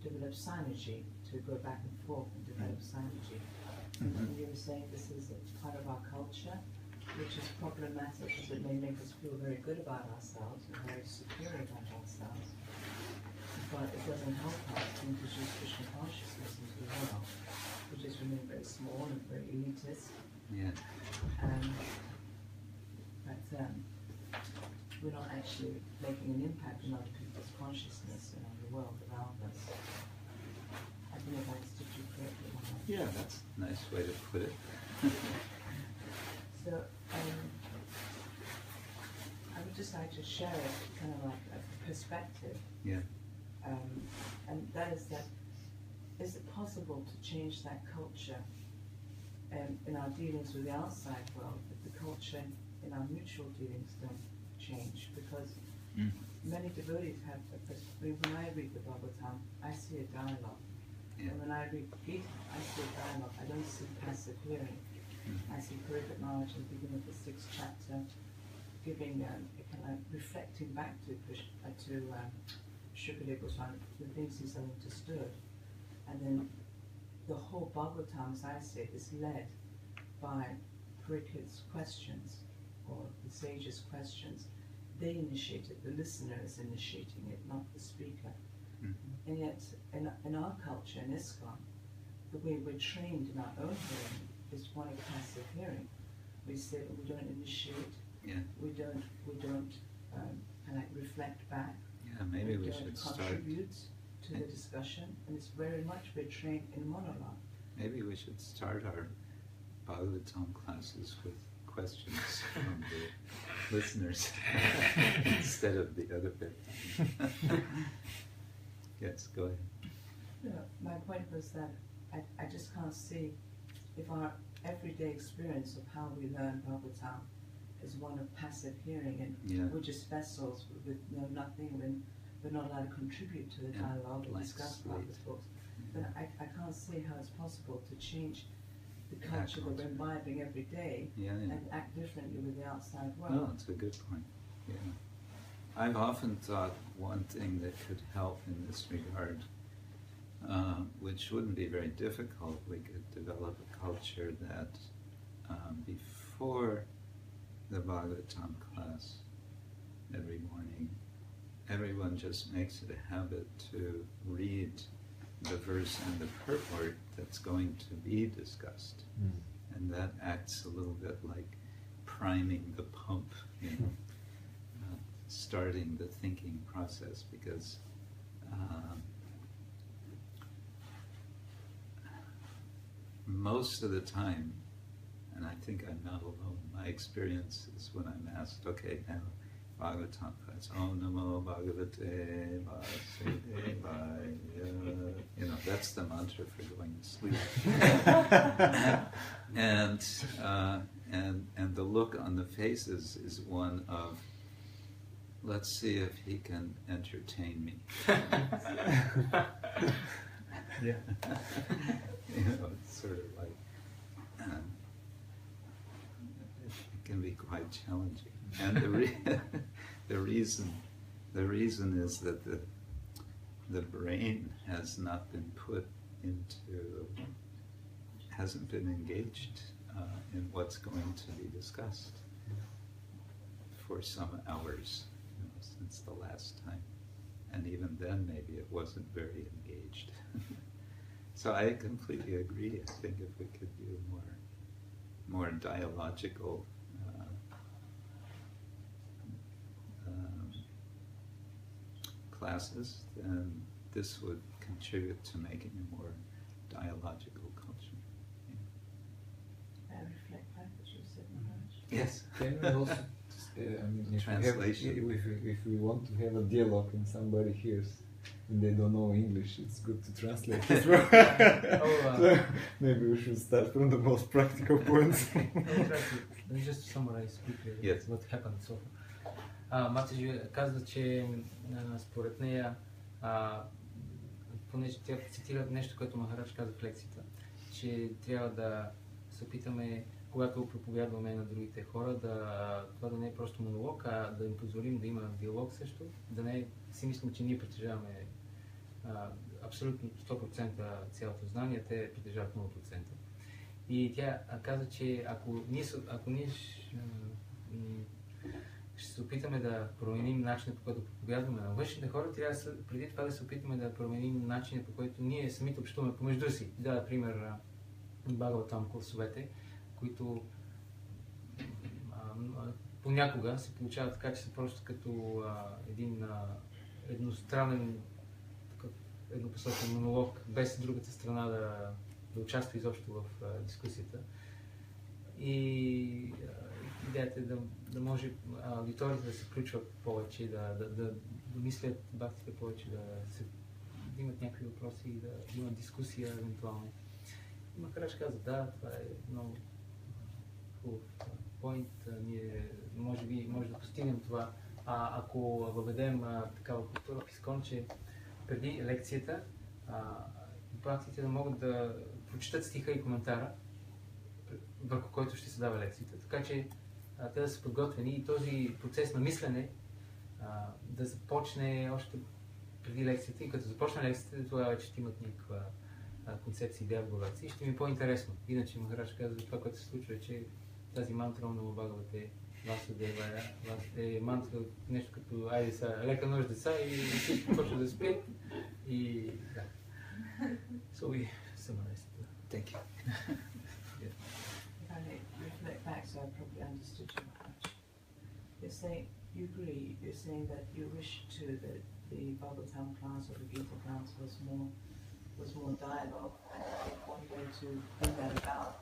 develop synergy, to go back and forth and develop synergy. And you were saying this is a part of our culture, which is problematic because it may make us feel very good about ourselves and very secure about ourselves, but it doesn't help us to introduce Krishna consciousness into the world, which is remain very small and very elitist. Yeah. But we're not actually making an impact on other people's consciousness and on the world around us. I think if I understood you correctly. Yeah, that's a nice way to put it. So, I would just like to share a kind of like a perspective. Yeah. And that is that, is it possible to change that culture in our dealings with the outside world, if the culture in our mutual dealings don't change? Because many devotees have, when I read the Bhagavatam, I see a dialogue. Yeah. And when I read Gita, I see a dialogue. I don't see passive hearing. I see Puripit Maharaj in the beginning of the 6th chapter giving, reflecting back to Shukadeva Goswami the things he's understood. And then the whole Bhagavatam, as I see it, is led by Puripit's questions, or the sage's questions. They initiate it, the listener is initiating it, not the speaker. And yet, in our culture, in ISKCON, the way we're trained in our own hearing is one of passive hearing. We say that we don't initiate, we don't kind of reflect back. Yeah, maybe we should start. Contribute to the discussion, and it's very much we're trained in monologue. Maybe we should start our Bhagavatam classes with questions from the listeners instead of the other bit. Yes, go ahead. Yeah, my point was that I just can't see if our everyday experience of how we learn Bhagavatam is one of passive hearing, and we're just vessels with know nothing, and we're not allowed to contribute to the dialogue or discuss about the books. But I can't see how it's possible to change the culture that we're imbibing every day and act differently with the outside world. No, it's a good point. Yeah. I've often thought one thing that could help in this regard, which wouldn't be very difficult, we could develop a culture that before the Bhagavatam class every morning, everyone just makes it a habit to read the verse and the purport that's going to be discussed. And that acts a little bit like priming the pump, you know, starting the thinking process, because most of the time, and I think I'm not alone, my experience is when I'm asked, okay, now Bhagavatam class, Om Namo Bhagavate Vasudevaya, you know, that's the mantra for going to sleep. And the look on the faces is one of, let's see if he can entertain me. Yeah. It's sort of like, it can be quite challenging. And the reason is that the brain has not been hasn't been engaged in what's going to be discussed for some hours, since the last time. And even then, maybe it wasn't very engaged. So I completely agree. I think if we could do more dialogical classes, then this would contribute to making a more dialogical culture. I reflect back what you said, Maharaj. Yes. Can we also, if we want to have a dialogue and somebody hears and they don't know English, it's good to translate as well. So maybe we should start from the most practical points. Let me just summarize quickly what happened so far. Матаджи казва, че според нея, понеже тя цитира нещо, което Махарадж каза в лекцията, че трябва да се опитаме, когато проповядваме на другите хора, това да не е просто монолог, а да им позволим да има диалог също, да не си мислим, че ние притежаваме абсолютно 100% цялото знание, те притежават 0%. И тя каза, че ако ние ще се опитаме да променим начина, по който проповядваме на външните хора, трябва преди това да се опитаме да променим начина, по който ние самите общуваме помежду си. Да, пример, Бхагаватам класовете, които понякога се получава така, че са просто като един едностранен, еднопосочен монолог, без другата страна да участва изобщо в дискусията. И идеята е да може аудиторията да се включват повече, да мислят бхактите повече, да имат някакви въпроси и да имат дискусия евентуално. И Махарадж каза, да, това е много хубав поинт, ние може да постигнем това, ако въведем такава култура в Искон, че преди лекцията бхактите да могат да прочитат стиха и коментара, върху който ще се дава лекцията. Така че те да са подготвени и този процес на мислене да започне още преди лекцията. И като започне лекцията, тогава вече ще имат някаква концепция, идея в главата си и ще ми е по-интересно. Иначе Махарадж казва, това, което се случва е, че тази мантра на Бхагавате Васудева е мантра, нещо като айде са лека нощ деца и всички почват да спят и да. So we summarize it. Thank you. If I reflect back, so I probably understood you much. You're saying, you agree, you're saying that you wish that the Bhagavatam class or the Gita class was more dialogue, and one way to bring that about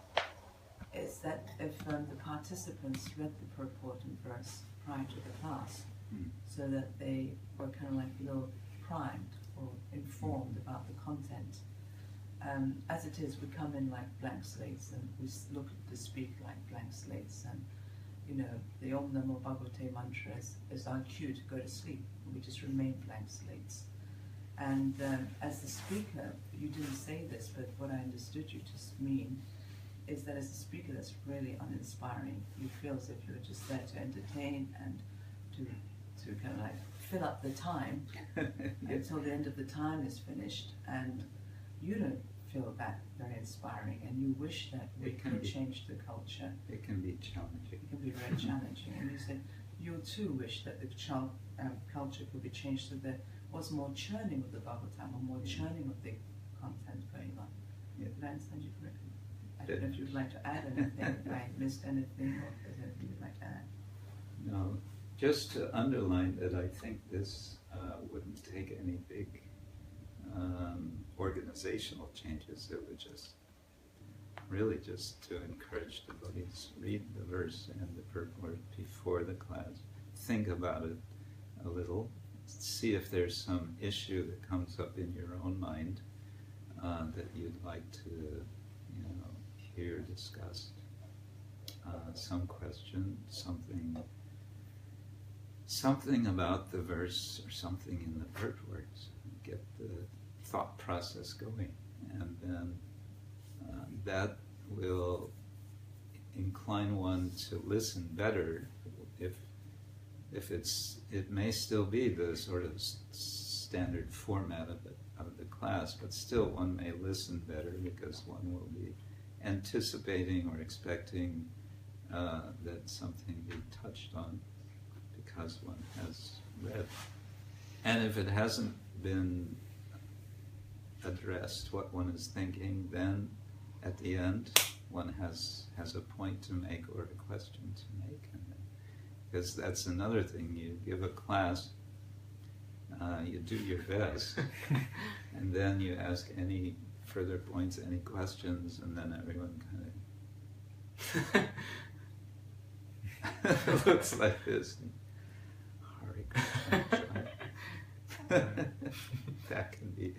is that if the participants read the purport and verse prior to the class, so that they were kind of like primed or informed about the content. As it is, we come in like blank slates and we look at the speaker like blank slates, and the Om Namo Bhagavate mantra is our cue to go to sleep. We just remain blank slates. And as the speaker, you didn't say this, but what I understood you to mean is that as a speaker that's really uninspiring. You feel as if you're just there to entertain and to kind of like fill up the time until the end of the time is finished, and you don't feel that very inspiring, and you wish that we could change the culture. It can be challenging. It can be very challenging. And you said you too wish that the culture could be changed so there was more churning of the Bhagavatam or more churning of the content going on. Yeah. Did I understand you correctly? I don't know if you'd like to add anything, if I missed anything, or if there's anything you'd like to add. No, just to underline that I think this wouldn't take any big organizational changes. It would really just to encourage devotees, read the verse and the purport before the class, think about it a little, see if there's some issue that comes up in your own mind that you'd like to hear discussed, some question, something about the verse or something in the purport, get the thought process going. and then that will incline one to listen better. If it may still be the sort of standard format of the class, but still one may listen better because one will be anticipating or expecting that something be touched on because one has read. And if it hasn't been addressed what one is thinking, then at the end one has a point to make or a question to make. Because that's another thing, you give a class, you do your best, and then you ask any further points, any questions, and then everyone kind of looks like this. Hare Krishna. That can be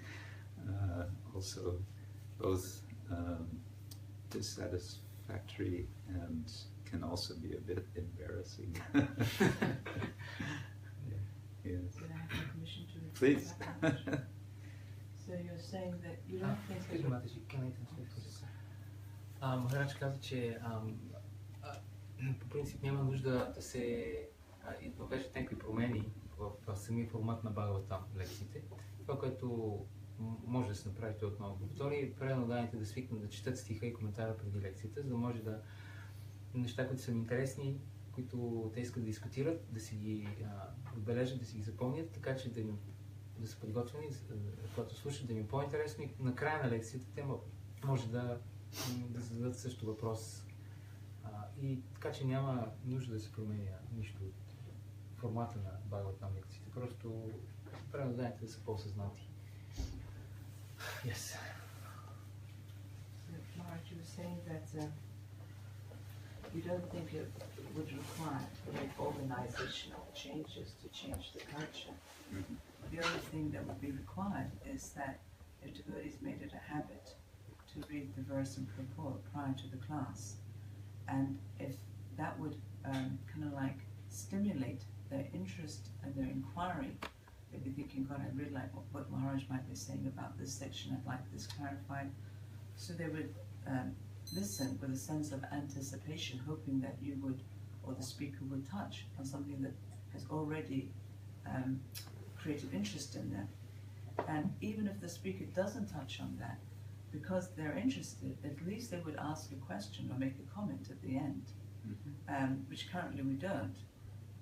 also both dissatisfactory and can also be a bit embarrassing. Yes. Can I have your permission to repeat Please. that? So you're saying that you don't think Excuse me, Mataji, can I translate this? Махарадж каза, че по принцип няма нужда да се въвеждат някакви промени в самия формат на Бхагаватам лекциите. Това, което може да се направи, той отново повтори, преданните да свикнат да четат стиха и коментара преди лекцията, за да може да неща, които са им интересни, които те искат да дискутират, да си ги отбележат, да си ги запомнят, така че да са подготвени, когато слушат, да им е по-интересно и на края на лекцията те може да зададат също въпрос. И така че няма нужда да се променя нищо от формата на Бхагаватам лекциите, просто преданните да са по-съзнати. Yes. Maharaj, you were saying that you don't think it would require like organizational changes to change the culture. Mm-hmm. The only thing that would be required is that if devotees made it a habit to read the verse and purport prior to the class, and if that would kind of like stimulate their interest and their inquiry, they'd be thinking, God, I really like what Maharaj might be saying about this section, I'd like this clarified. So they would listen with a sense of anticipation, hoping that you would, or the speaker would touch on something that has already created interest in them. And even if the speaker doesn't touch on that, because they're interested, at least they would ask a question or make a comment at the end, which currently we don't.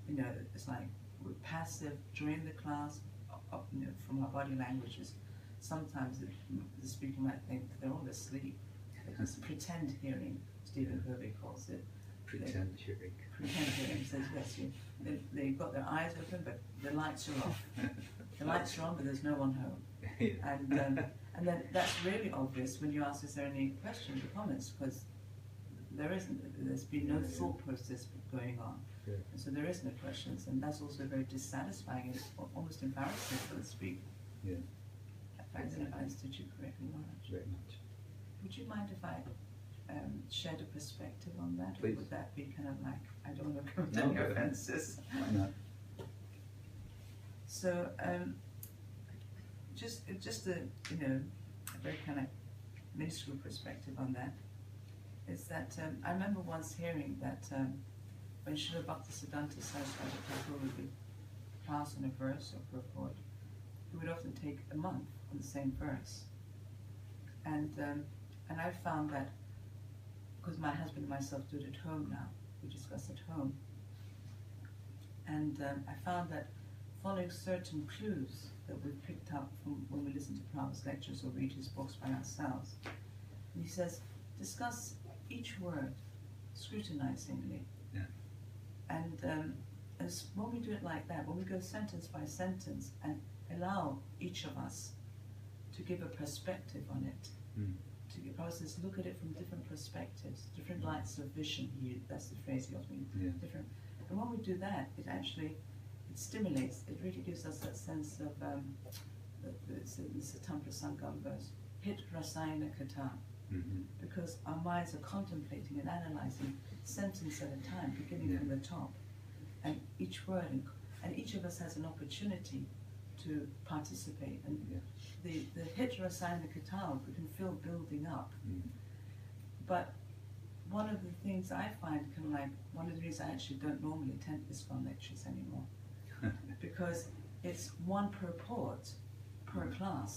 You know, it's like we're passive during the class, you know, from our body languages. Sometimes the speaker might think they're all asleep. They just pretend hearing, Stephen Covey calls it. Pretend hearing. Pretend hearing. He says, yes, they've got their eyes open, but the lights are off. The lights are on, but there's no one home. Yeah. And then that's really obvious when you ask, is there any questions or comments? Because there isn't. There's been no thought process going on. Yeah. And so there is no questions, and that's also very dissatisfying and almost embarrassing for the speaker. Yeah, If I understood you correctly, Maharaj. very much. Would you mind if I shared a perspective on that? Please. Or would that be kind of like, I don't want to come No, down go your ahead. fences? Why not? So, just a, you know, a very kind of minuscule perspective on that is that I remember once hearing that when Srila Bhaktisiddhanta Saraswati Thakur would be class on a verse or purport, he would often take a month on the same verse. And I found that, because my husband and myself do it at home now, we discuss at home, and I found that following certain clues that we've picked up from when we listen to Prabhupada's lectures or read his books by ourselves, and he says, discuss each word scrutinizingly. Yeah. And as when we do it like that, when we go sentence by sentence and allow each of us to give a perspective on it, to give process, look at it from different perspectives, different lights of vision. That's the phrase he also means. Yeah. Different. And when we do that, it actually stimulates. It really gives us that sense of this Tantra Sangam verse, hit rasayana kata, because our minds are contemplating and analyzing sentence at a time, beginning from the top, and each word, and each of us has an opportunity to participate. And Yeah. the Hitrasaya and the Katal can feel building up. But one of the things I find kind of like, one of the reasons I actually don't normally attend ISKCON lectures anymore, because it's one purport per class,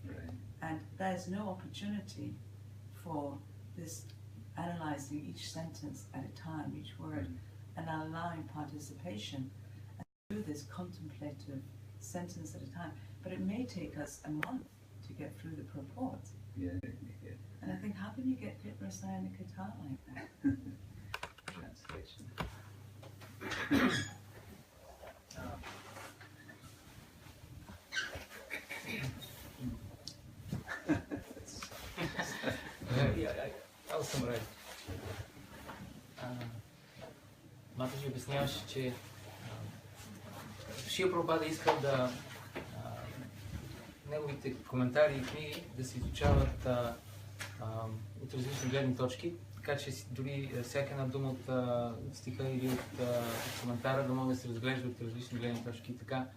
Right. and there's no opportunity for this analyzing each sentence at a time, each word, and allowing participation and do this contemplative sentence at a time. But it may take us a month to get through the purport. Yeah. And I think, how can you get Hitrasaya and Katal like that? Translation. I'll summarize. Матаджи обясняваше, че Шрила Прабхупада искал да неговите коментари и книги да се изучават от различни гледни точки, така че дори всяка една дума от стиха или от коментара да може да се разглежда от различни гледни точки. И така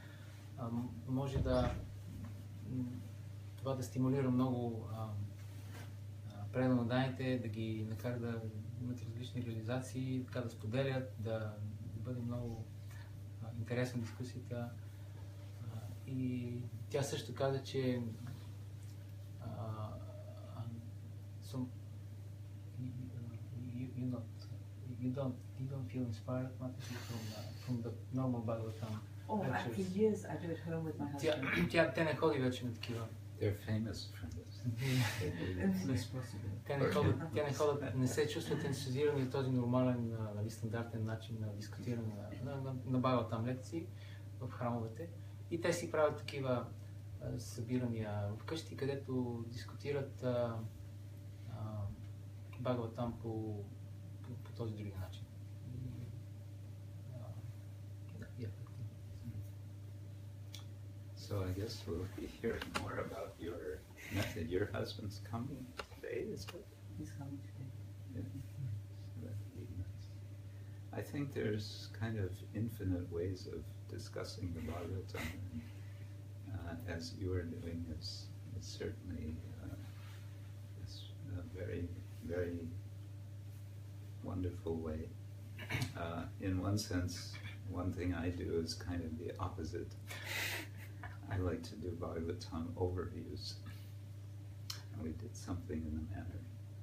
може това да стимулира много преданните, да ги накара да имат различни реализации, така да споделят, да бъде много интересна дискусията. И тя също каза, че you don't feel inspired much from the normal Bhagavatam. Oh, for years I do it home with my husband. Тя не ходи вече на такива. They're famous for this. Те не се чувстват ентусиазирани от този нормален, стандартен начин на дискутиране на Бхагаватам лекции в храмовете. И те си правят такива събирания вкъщи, където дискутират Бхагаватам по този други начин. So I guess we'll be hearing more about your method. Your husband's coming today, is it? He's coming today. Yeah. So that'd be nice. I think there's kind of infinite ways of discussing the Bhagavatam. As you are doing is certainly a very, very wonderful way. In one sense, one thing I do is kind of the opposite. I like to do Bhagavatam overviews. And we did something in the manner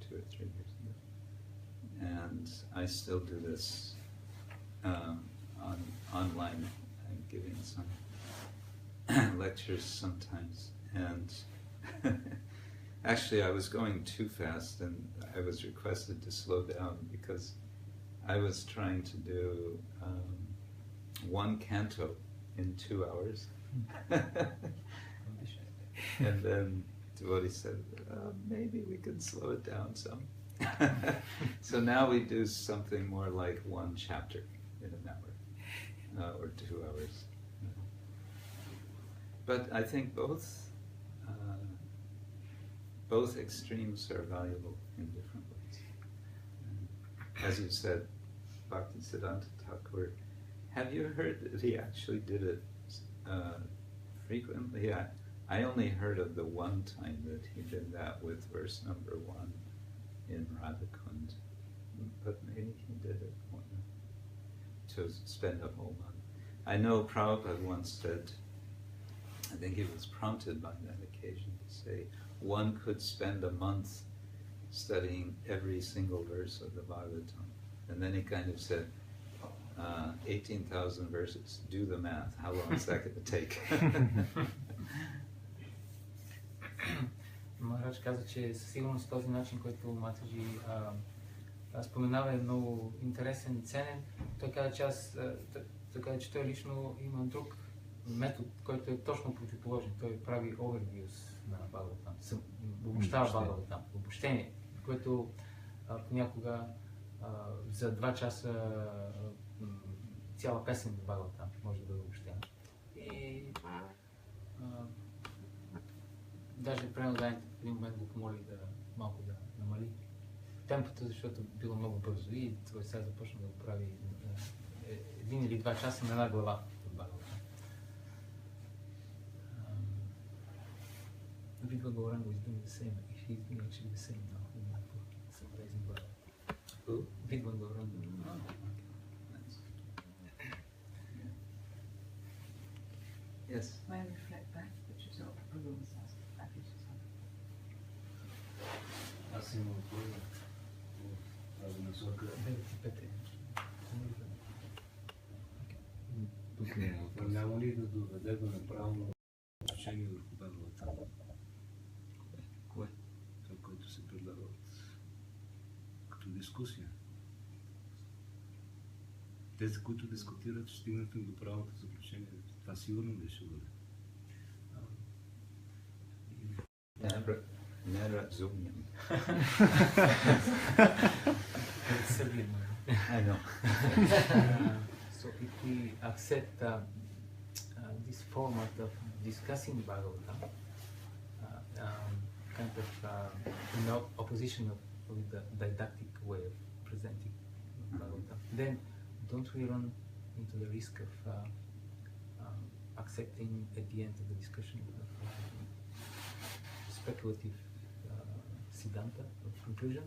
2 or 3 years ago. And I still do this online. I'm giving some lectures sometimes. And actually I was going too fast and I was requested to slow down because I was trying to do one canto in 2 hours. And then devotee said, maybe we could slow it down some. So now we do something more like one chapter in an hour or 2 hours. But I think both extremes are valuable in different ways. As you said, Bhaktisiddhanta Thakur, have you heard that he actually did it frequently? Yeah, I only heard of the one time that he did that with verse number 1 in Radhakund, but maybe he did it more to spend a whole month. I know Prabhupada once said, I think he was prompted by that occasion to say one could spend a month studying every single verse of the Bhagavatam. And then he kind of said, 18,000 verses, do the math, how long is that going to take? Махарадж каза, че със сигурност този начин, който Матаджи споменава е много интересен и ценен. Той каза, че той лично има друг метод, който е точно противоположен. Той прави overviews на Бхагаватам, обобщава Бхагаватам, обобщение, което понякога за 2 часа цяла песен на Бхагаватам може да бъде обобщена. И даже преноданите в един момент го помоли малко да намали темпото, защото било много бързо и той сега започна да го прави 1 или 2 часа на една глава от Бхагаватам. Vidva Gauranga is doing the same. He's doing actually the same now. Some days in Bali. Who? Vidva Gauranga. Oh, okay. Nice. Yes. When I reflect back, which is all the rooms that is Аз имам първа в тази насока. Няма ли да доведе до неправилно отношение върху Бхагавата? Кое? Това, което се предлага като дискусия. Тези, които дискутират, ще стигнат до правилното заключение. Това сигурно ли ще бъде? Не разумим. I know. So if we accept this format of discussing Bhagavatam, kind of in opposition with the didactic way of presenting Bhagavatam, then don't we run into the risk of accepting at the end of the discussion speculative siddhanta of conclusion?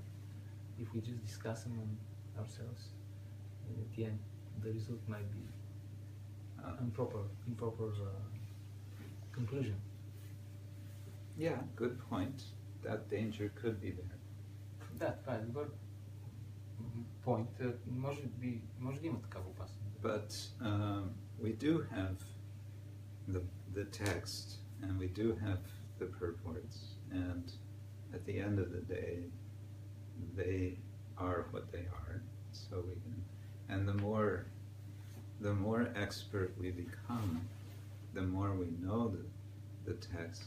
If we just discuss them on ourselves, and at the end the result might be improper conclusion. Yeah, good point. That danger could be there. Да, това е добър point. Може да има такава опасност. But we do have the text, and we do have the purports, and at the end of the day, they are what they are. So we can, and the more expert we become, the more we know the text,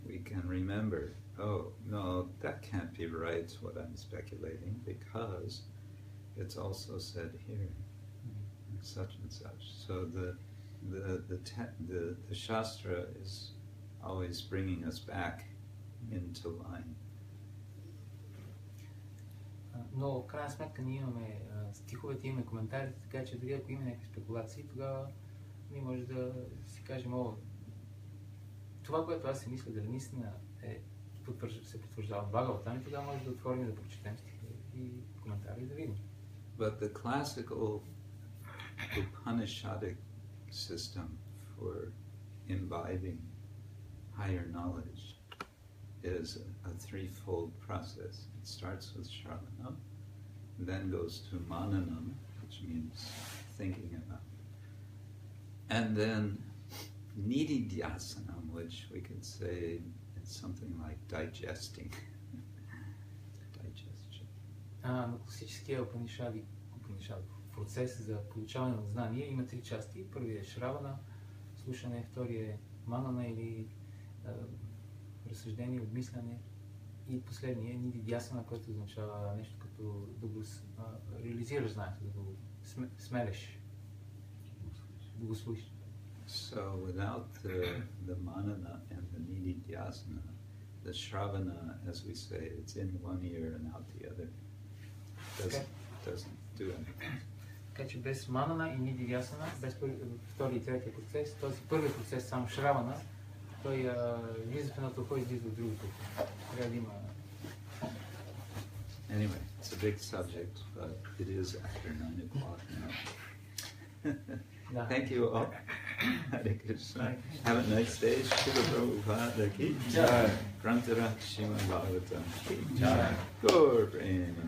we can remember, oh no, that can't be right what I'm speculating, because it's also said here, such and such. So the Shastra is always bringing us back into line. Но в крайна сметка ние имаме стиховете, имаме коментарите, така че дори ако има някакви спекулации, тогава ние може да си кажем, това, което аз си мисля, дали наистина се потвърждава от Бхагаватам, и тогава може да отворим и да прочетем стихове и коментари и да видим. But the classical Upanishadic system for imbibing higher knowledge is a threefold process. It starts with Shravana, then goes to Mananam, which means thinking about, and then Nididhyasanam, which we could say is something like digesting. Digestion. На класическия Упанишад процес за получаване на знание има три части. Първият е Шравана, слушане, вторият е Манана или разсъждение, обмисляне, и последния е Нидидясана, което означава нещо като да го реализираш знанието, да го смелеш, да го слушаш. So without the manana and the nididhyasana, the shravana, as we say, it's in one ear and out the other. Doesn't do anything. Така че без манана и нидидясана, без втори и третия процес, този първи процес, само шравана, той влиза в едното ухо и излиза в другото ухо. Трябва да има... Anyway, it's a big subject, but it is after 9 o'clock now. Thank you all. Hare Krishna. Have a nice day. Shri Prabhupada ki jai. Grantara Srimad Bhagavatam ki jai. Gaur Prema.